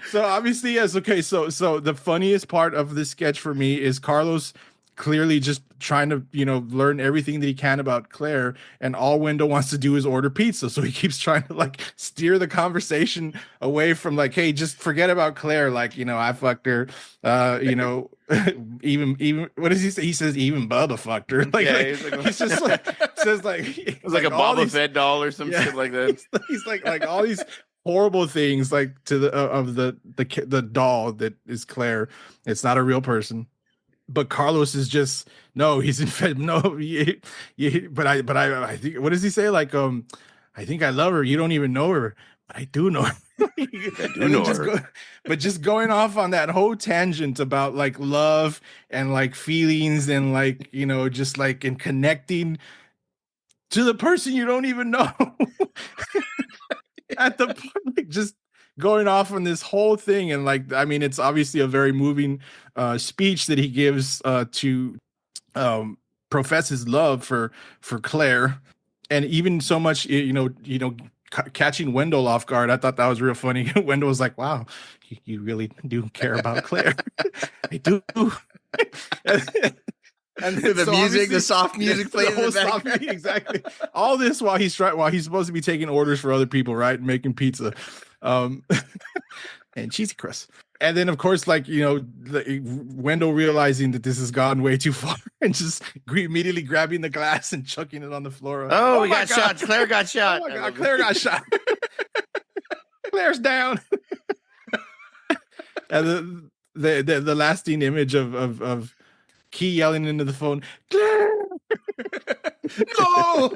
So obviously, yes. Okay. So the funniest part of this sketch for me is Carlos clearly just trying to, learn everything that he can about Claire, and all Wendell wants to do is order pizza. So he keeps trying to like steer the conversation away from like, hey, just forget about Claire. Like, I fucked her. Even what does he say? He says even Bubba fucked her. Like, yeah, he's just like says like it was like a Boba Fett doll or some shit like that. He's like all these horrible things like to the doll that is Claire. It's not a real person. But Carlos is just he's in fact but I think, what does he say? Like I think I love her. You don't even know her, but I do know her. I do know her. But just going off on that whole tangent about like love and like feelings and like just like in connecting to the person you don't even know. At the point, like, just going off on this whole thing, and like, I mean, it's obviously a very moving speech that he gives to profess his love for Claire, and even so much, catching Wendell off guard. I thought that was real funny. Wendell was like, "Wow, you really do care about Claire." I do. And the music, the soft music playing in the background. Exactly. All this while he's supposed to be taking orders for other people, right? And making pizza. And cheesy crust. And then, of course, like, Wendell realizing that this has gone way too far and just immediately grabbing the glass and chucking it on the floor. Oh, we got shot. Claire got shot. Oh, my God. Claire got shot. Claire's down. And the lasting image of Key yelling into the phone, Claire! No!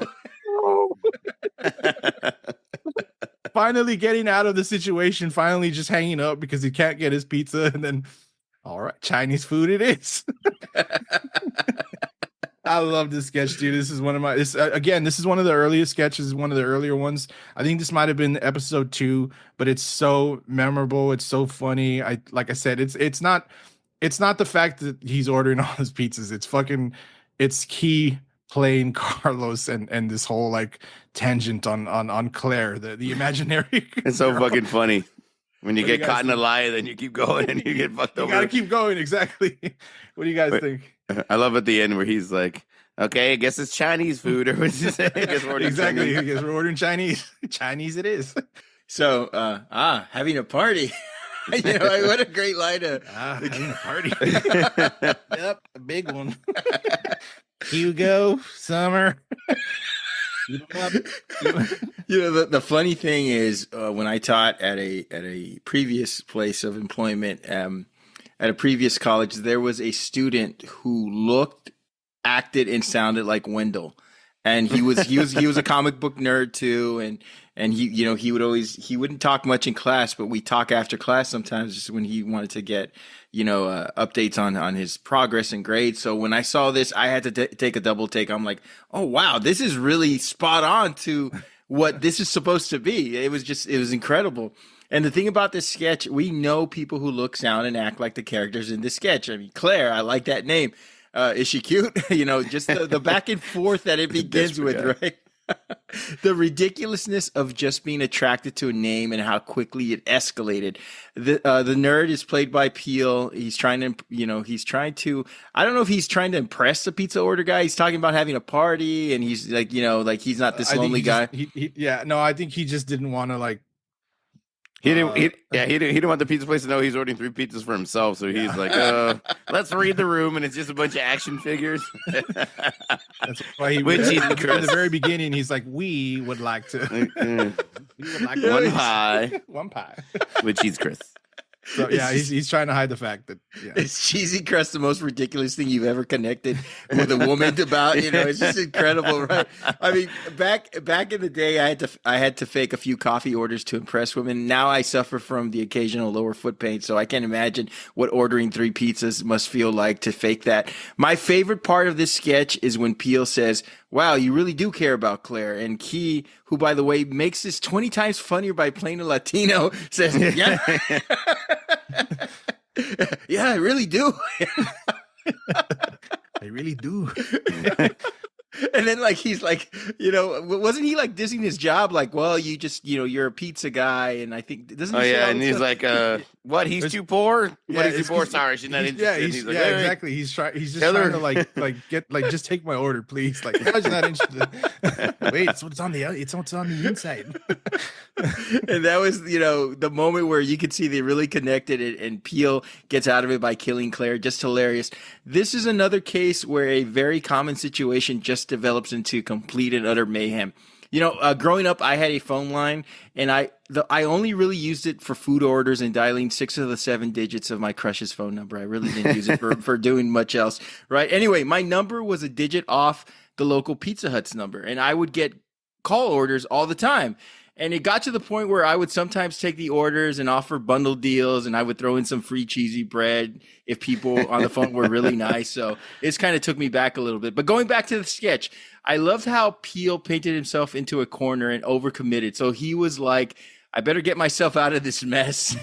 Finally getting out of the situation, finally just hanging up because he can't get his pizza, and then, all right, Chinese food it is. I love this sketch, dude. This is one of this is one of the earliest sketches, one of the earlier ones. I think this might have been episode 2, but it's so memorable. It's so funny. Like I said, it's not the fact that he's ordering all his pizzas. It's Key playing Carlos and this whole like tangent on Claire, the imaginary. It's so fucking funny. When you get caught in a lie, then you keep going and you get fucked over. You gotta keep going, exactly. What do you guys think? I love at the end where he's like, Okay, I guess it's Chinese food, or what's he say? I guess we're ordering Exactly. Chinese. I guess we're ordering Chinese. Chinese it is. So, having a party. What a great line of Having a party. Yep, a big one. Hugo, Summer. The funny thing is when I taught at a previous place of employment, at a previous college, there was a student who looked, acted, and sounded like Wendell. And he was a comic book nerd too, and he wouldn't talk much in class, but we talk after class sometimes, just when he wanted to get updates on his progress and grades. So when I saw this, I had to take a double take. I'm like, oh wow, this is really spot on to what this is supposed to be. It was incredible. And the thing about this sketch, we know people who look, sound, and act like the characters in this sketch. I mean, Claire, I like that name. Is she cute? Just the back and forth that it begins with, right? The ridiculous's of just being attracted to a name and how quickly it escalated. The nerd is played by Peele. He's trying to, I don't know if he's trying to impress the pizza order guy. He's talking about having a party, and he's like, he's not this lonely guy. I think he just didn't want to like. He didn't want the pizza place to know he's ordering 3 pizzas for himself. So he's like, let's read the room, and it's just a bunch of action figures. That's why he With cheese and at the crust. very beginning, he's like, we would like to. We would like One pie one pie. with cheese crust. So yeah, he's trying to hide the fact that Is cheesy crust the most ridiculous thing you've ever connected with a woman about? It's just incredible, right? I mean, back in the day, I had to fake a few coffee orders to impress women. Now I suffer from the occasional lower foot pain, so I can't imagine what ordering 3 pizzas must feel like to fake that. My favorite part of this sketch is when Peele says, "Wow, you really do care about Claire." And Key, who by the way makes this 20 times funnier by playing a Latino, says, "Yeah." Yeah, I really do. I really do. And then he's like, wasn't he like dissing his job? Like, well, you just, you're a pizza guy. And I think, doesn't he say all And this he's stuff? like, what? He's too poor? Yeah, He's too poor? Sorry, she's not interested. He's like, exactly. He's just Tell trying her. to get just take my order, please. Like, no, she's not interested. Wait, it's on the inside. And that was, the moment where you could see they really connected it, and Peele gets out of it by killing Claire. Just hilarious. This is another case where a very common situation just develops into complete and utter mayhem. Growing up, I had a phone line, and I only really used it for food orders and dialing 6 of the 7 digits of my crush's phone number. I really didn't use it for doing much else, right? Anyway, my number was a digit off the local Pizza Hut's number, and I would get call orders all the time. And it got to the point where I would sometimes take the orders and offer bundle deals, and I would throw in some free cheesy bread if people on the phone were really nice. So it's kind of took me back a little bit. But going back to the sketch, I loved how Peele painted himself into a corner and overcommitted. So he was like, I better get myself out of this mess.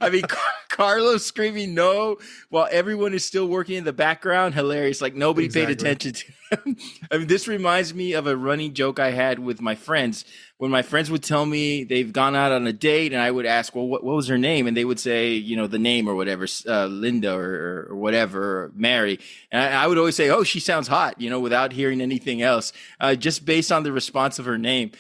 I mean, Carlos screaming no while everyone is still working in the background. Hilarious. Like nobody paid attention to him. I mean, this reminds me of a running joke I had with my friends. When my friends would tell me they've gone out on a date, and I would ask, well, what was her name? And they would say, the name or whatever, Linda or whatever, or Mary. And I would always say, oh, she sounds hot, without hearing anything else, just based on the response of her name.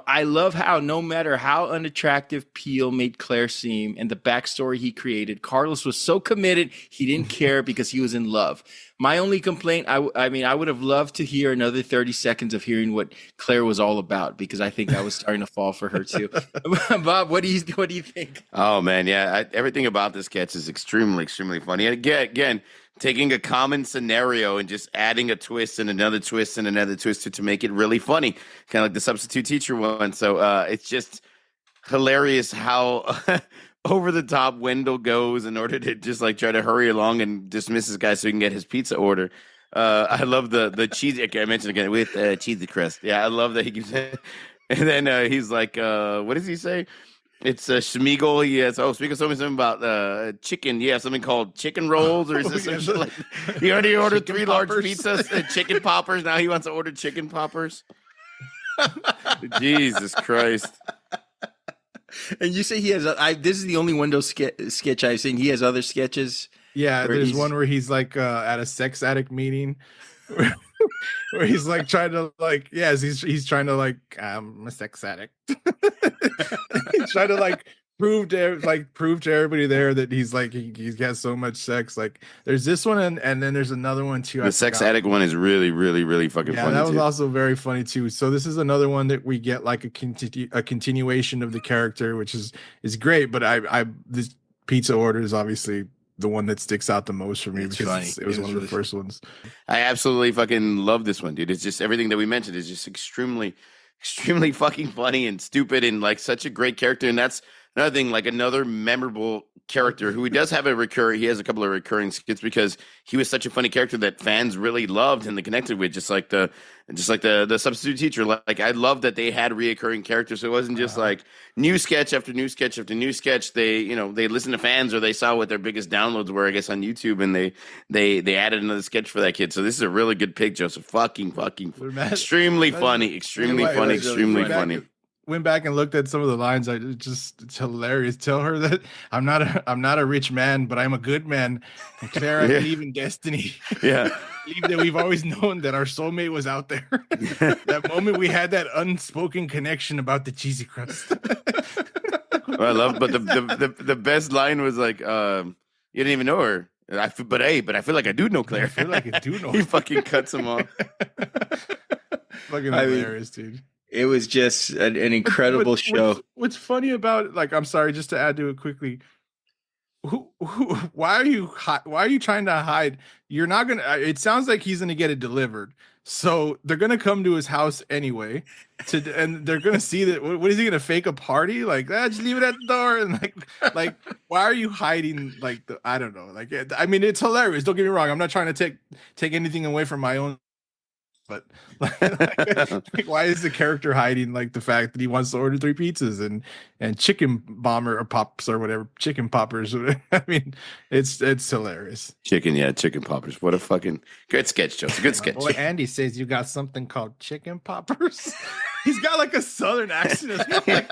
I love how no matter how unattractive Peele made Claire seem and the backstory he created, Carlos was so committed he didn't care because he was in love. My only complaint, I mean, I would have loved to hear another 30 seconds of hearing what Claire was all about, because I think I was starting to fall for her too. Bob, what do you think? Oh man, yeah, everything about this sketch is extremely, extremely funny. And again, taking a common scenario and just adding a twist and another twist and another twist to make it really funny, kind of like the substitute teacher one. So it's just hilarious how over the top Wendell goes in order to just try to hurry along and dismiss this guy so he can get his pizza order. I love the cheese. Okay, I mentioned again with cheesy crust. Yeah, I love that he keeps. And then he's like, what does he say? It's Schmeagol. Yes. Oh, Schmeagol told me something about chicken. Yeah, something called chicken rolls, or is this some shit like? He already ordered 3 large pizzas, chicken poppers. Now he wants to order chicken poppers. Jesus Christ! And you say he has. This is the only Windows sketch I've seen. He has other sketches. Yeah, there's one where he's at a sex addict meeting, where he's like trying to like, yes, he's trying to like, I'm a sex addict. He's trying to like prove to everybody there that he's like he's got so much sex. Like there's this one and then there's another one too. The sex addict one is really, really, really fucking funny. That was too. also very funny too. So this is another one that we get like a continuation of the character, which is great. But I this pizza order is obviously the one that sticks out the most for me It's because funny. it was one of the first ones. I absolutely fucking love this one, dude. It's just everything that we mentioned is just extremely fucking funny and stupid and like such a great character. And that's another thing, like another memorable character who does have he has a couple of recurring skits because he was such a funny character that fans really loved and they connected with, just like the substitute teacher. Like I love that they had reoccurring characters. So it wasn't just like new sketch after new sketch after new sketch. They, they listened to fans or they saw what their biggest downloads were, I guess, on YouTube, and they added another sketch for that kid. So this is a really good pick, Joseph. Fucking extremely funny. Went back and looked at some of the lines. It's hilarious. Tell her that I'm not a rich man, but I'm a good man. And Claire, I believe in destiny. Yeah. Believe that we've always known that our soulmate was out there. That moment we had that unspoken connection about the cheesy crust. Well, I love, but the best line was like, you didn't even know her. But I feel like I do know Claire. I feel like I do know He her. fucking cuts him off. Fucking hilarious, dude. It was just an incredible show. What's funny about it, like, I'm sorry, just to add to it quickly. Why are you trying to hide? You're not gonna. It sounds like he's gonna get it delivered, so they're gonna come to his house anyway. And they're gonna see that. What is he gonna fake a party? Like that? Just leave it at the door. And like, why are you hiding? Like I don't know. Like I mean, it's hilarious. Don't get me wrong. I'm not trying to take anything away from my own. But like, why is the character hiding like the fact that he wants to order 3 pizzas and chicken bomber or pops or whatever, chicken poppers? I mean, it's hilarious. Chicken poppers. What a fucking good sketch, Joe. It's a good sketch. Boy, Andy says you got something called chicken poppers. He's got like a southern accent. Like,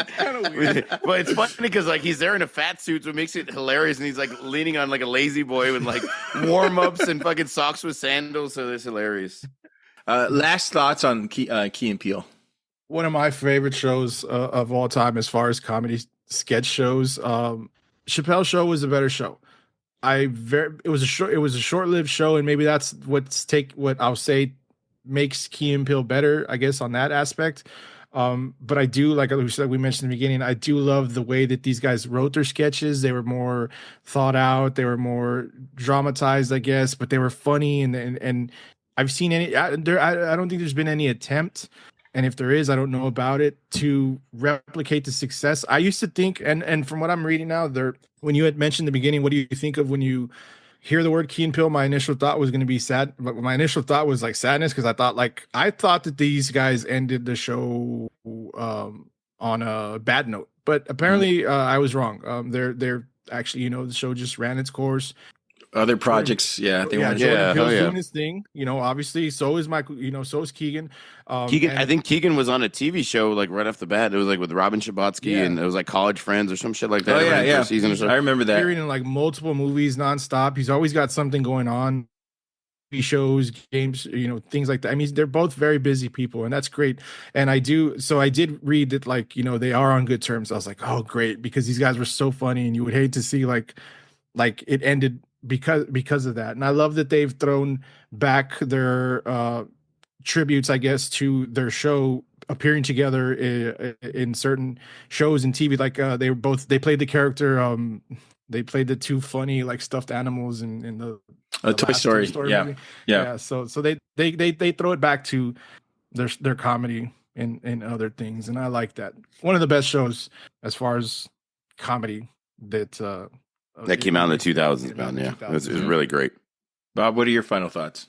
kind of weird. But it's funny because like he's there in a fat suit, so it makes it hilarious, and he's like leaning on like a lazy boy with like warm ups and fucking socks with sandals. So it's hilarious. Last thoughts on Key and Peele. One of my favorite shows of all time as far as comedy sketch shows. Chappelle's Show was a better show. It was a short-lived show, and maybe that's what I'll say makes Key and Peele better, I guess, on that aspect. But I do, like we mentioned in the beginning, I do love the way that these guys wrote their sketches. They were more thought out, they were more dramatized, I guess, but they were funny and I've seen I don't think there's been any attempt, and if there is, I don't know about it, to replicate the success. I used to think, and from what I'm reading now, when you had mentioned in the beginning, what do you think of when you hear the word Key and Peele? My initial thought was going to be sad, but my initial thought was like sadness because I thought that these guys ended the show on a bad note, but apparently I was wrong. They're actually, the show just ran its course. Other projects, Jordan Peele's doing his thing, obviously. So is Michael, so is Keegan. I think Keegan was on a TV show like right off the bat. It was like with Robin Schabotsky, and it was like College Friends or some shit like that. Oh season or so. I remember that. Appearing in like multiple movies nonstop. He's always got something going on. Shows, games, things like that. I mean, they're both very busy people, and that's great. And I did read that, like, they are on good terms. I was like, oh, great, because these guys were so funny, and you would hate to see like it ended because of that. And I love that they've thrown back their tributes, I guess, to their show, appearing together in certain shows and TV. Like they played the character, they played the 2 funny like stuffed animals in the Toy Story movie. Yeah. So they throw it back to their comedy and other things, and I like that. One of the best shows as far as comedy that came out in the 2000s, man. Yeah, it was really great. Bob, what are your final thoughts?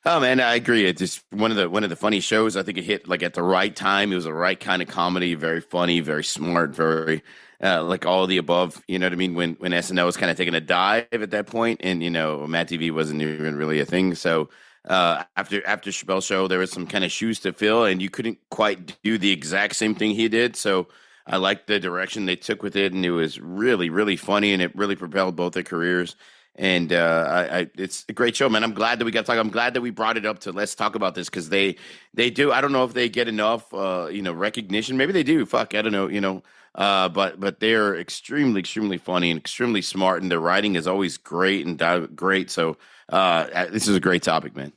Oh man, I agree. It's just one of the funny shows. I think it hit like at the right time. It was the right kind of comedy, very funny, very smart, very like all of the above. You know what I mean? When SNL was kind of taking a dive at that point, and Matt TV wasn't even really a thing. So after Chappelle's Show, there was some kind of shoes to fill, and you couldn't quite do the exact same thing he did. So I liked the direction they took with it, and it was really, really funny, and it really propelled both their careers. And it's a great show, man. I'm glad that we got to talk. I'm glad that we brought it up to let's talk about this because they do. I don't know if they get enough, recognition. Maybe they do. Fuck, I don't know. But they're extremely funny and extremely smart, and their writing is always great and great. So this is a great topic, man.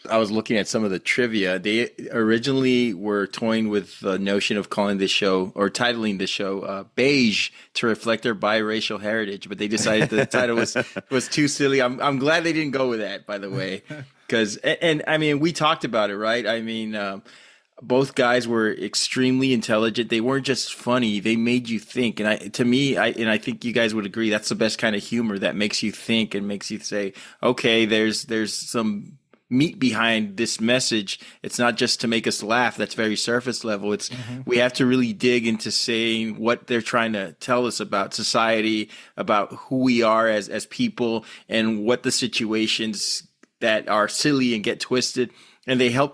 I was looking at some of the trivia. They originally were toying with the notion of calling this show or titling the show Beige to reflect their biracial heritage, but they decided the title was too silly. I'm glad they didn't go with that, by the way, because and I mean we talked about it, right? I mean, both guys were extremely intelligent. They weren't just funny; they made you think. And I think you guys would agree that's the best kind of humor that makes you think and makes you say, okay, there's some meat behind this message. It's not just to make us laugh. That's very surface level. It's we have to really dig into saying what they're trying to tell us about society, about who we are as people, and what the situations that are silly and get twisted. And they help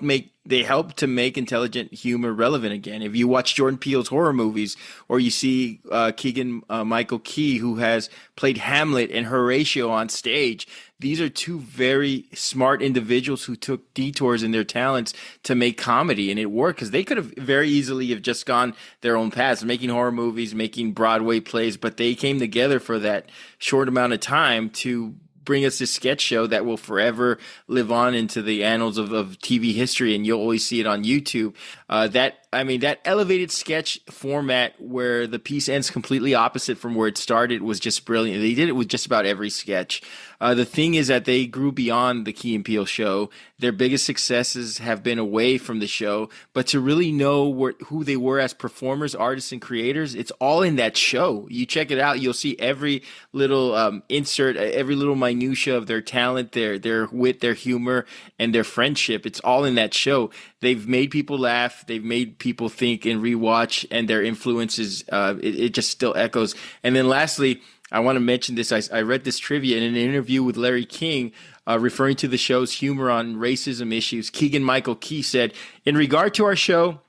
to make intelligent humor relevant again. If you watch Jordan Peele's horror movies, or you see Keegan Michael Key, who has played Hamlet and Horatio on stage, these are two very smart individuals who took detours in their talents to make comedy, and it worked because they could have very easily have just gone their own paths, making horror movies, making Broadway plays, but they came together for that short amount of time to bring us this sketch show that will forever live on into the annals of TV history, and you'll always see it on YouTube. That elevated sketch format where the piece ends completely opposite from where it started was just brilliant. They did it with just about every sketch. The thing is that they grew beyond the Key and Peele show. Their biggest successes have been away from the show, but to really know who they were as performers, artists, and creators, it's all in that show. You check it out, you'll see every little insert, every little minutia of their talent, their wit, their humor, and their friendship. It's all in that show. They've made people laugh. They've made people think and rewatch, and their influences, it just still echoes. And then lastly, I want to mention this. I read this trivia in an interview with Larry King, referring to the show's humor on racism issues. Keegan Michael Key said, in regard to our show,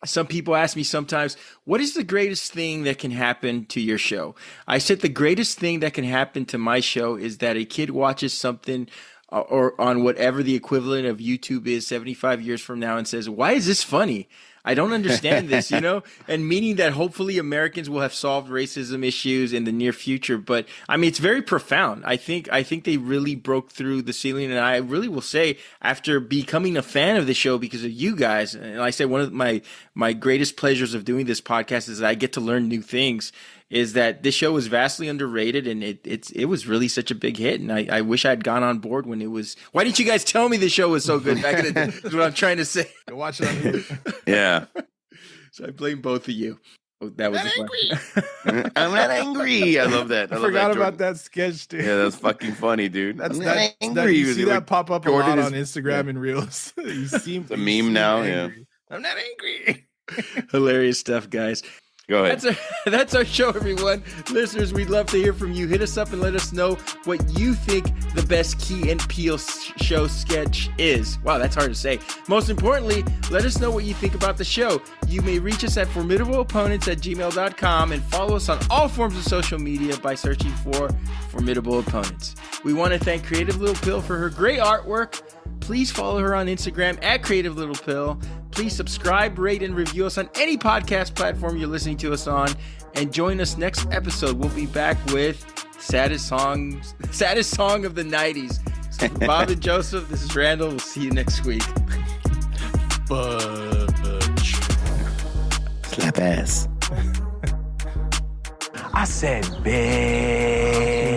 some people ask me sometimes, what is the greatest thing that can happen to your show? I said the greatest thing that can happen to my show is that a kid watches something or on whatever the equivalent of YouTube is 75 years from now and says, why is this funny? I don't understand this, and meaning that hopefully Americans will have solved racism issues in the near future. But I mean, it's very profound. I think they really broke through the ceiling. And I really will say, after becoming a fan of the show because of you guys, and I say one of my greatest pleasures of doing this podcast is that I get to learn new things, is that this show was vastly underrated, and it was really such a big hit. And I wish I had gone on board when it was. Why didn't you guys tell me the show was so good back in the day? Is what I'm trying to say. Go watch it on YouTube. Yeah. So I blame both of you. Oh, that was angry. I'm not angry. I love that. I forgot about that sketch, dude. Yeah, that's fucking funny, dude. That's angry. You see that pop up Jordan a lot on Instagram and Reels. It's a meme now. Angry. Yeah. I'm not angry. Hilarious stuff, guys. Go ahead. That's our show, everyone. Listeners, we'd love to hear from you. Hit us up and let us know what you think the best Key and Peele show sketch is. Wow, that's hard to say. Most importantly, let us know what you think about the show. You may reach us at formidableopponents@gmail.com and follow us on all forms of social media by searching for Formidable Opponents. We want to thank Creative Little Pill for her great artwork. Please follow her on Instagram at Creative Little Pill. Please subscribe, rate, and review us on any podcast platform you're listening to us on. And join us next episode. We'll be back with saddest song of the 90s. So for Bob and Joseph, this is Randall. We'll see you next week. Fudge. Slap ass. I said, bitch.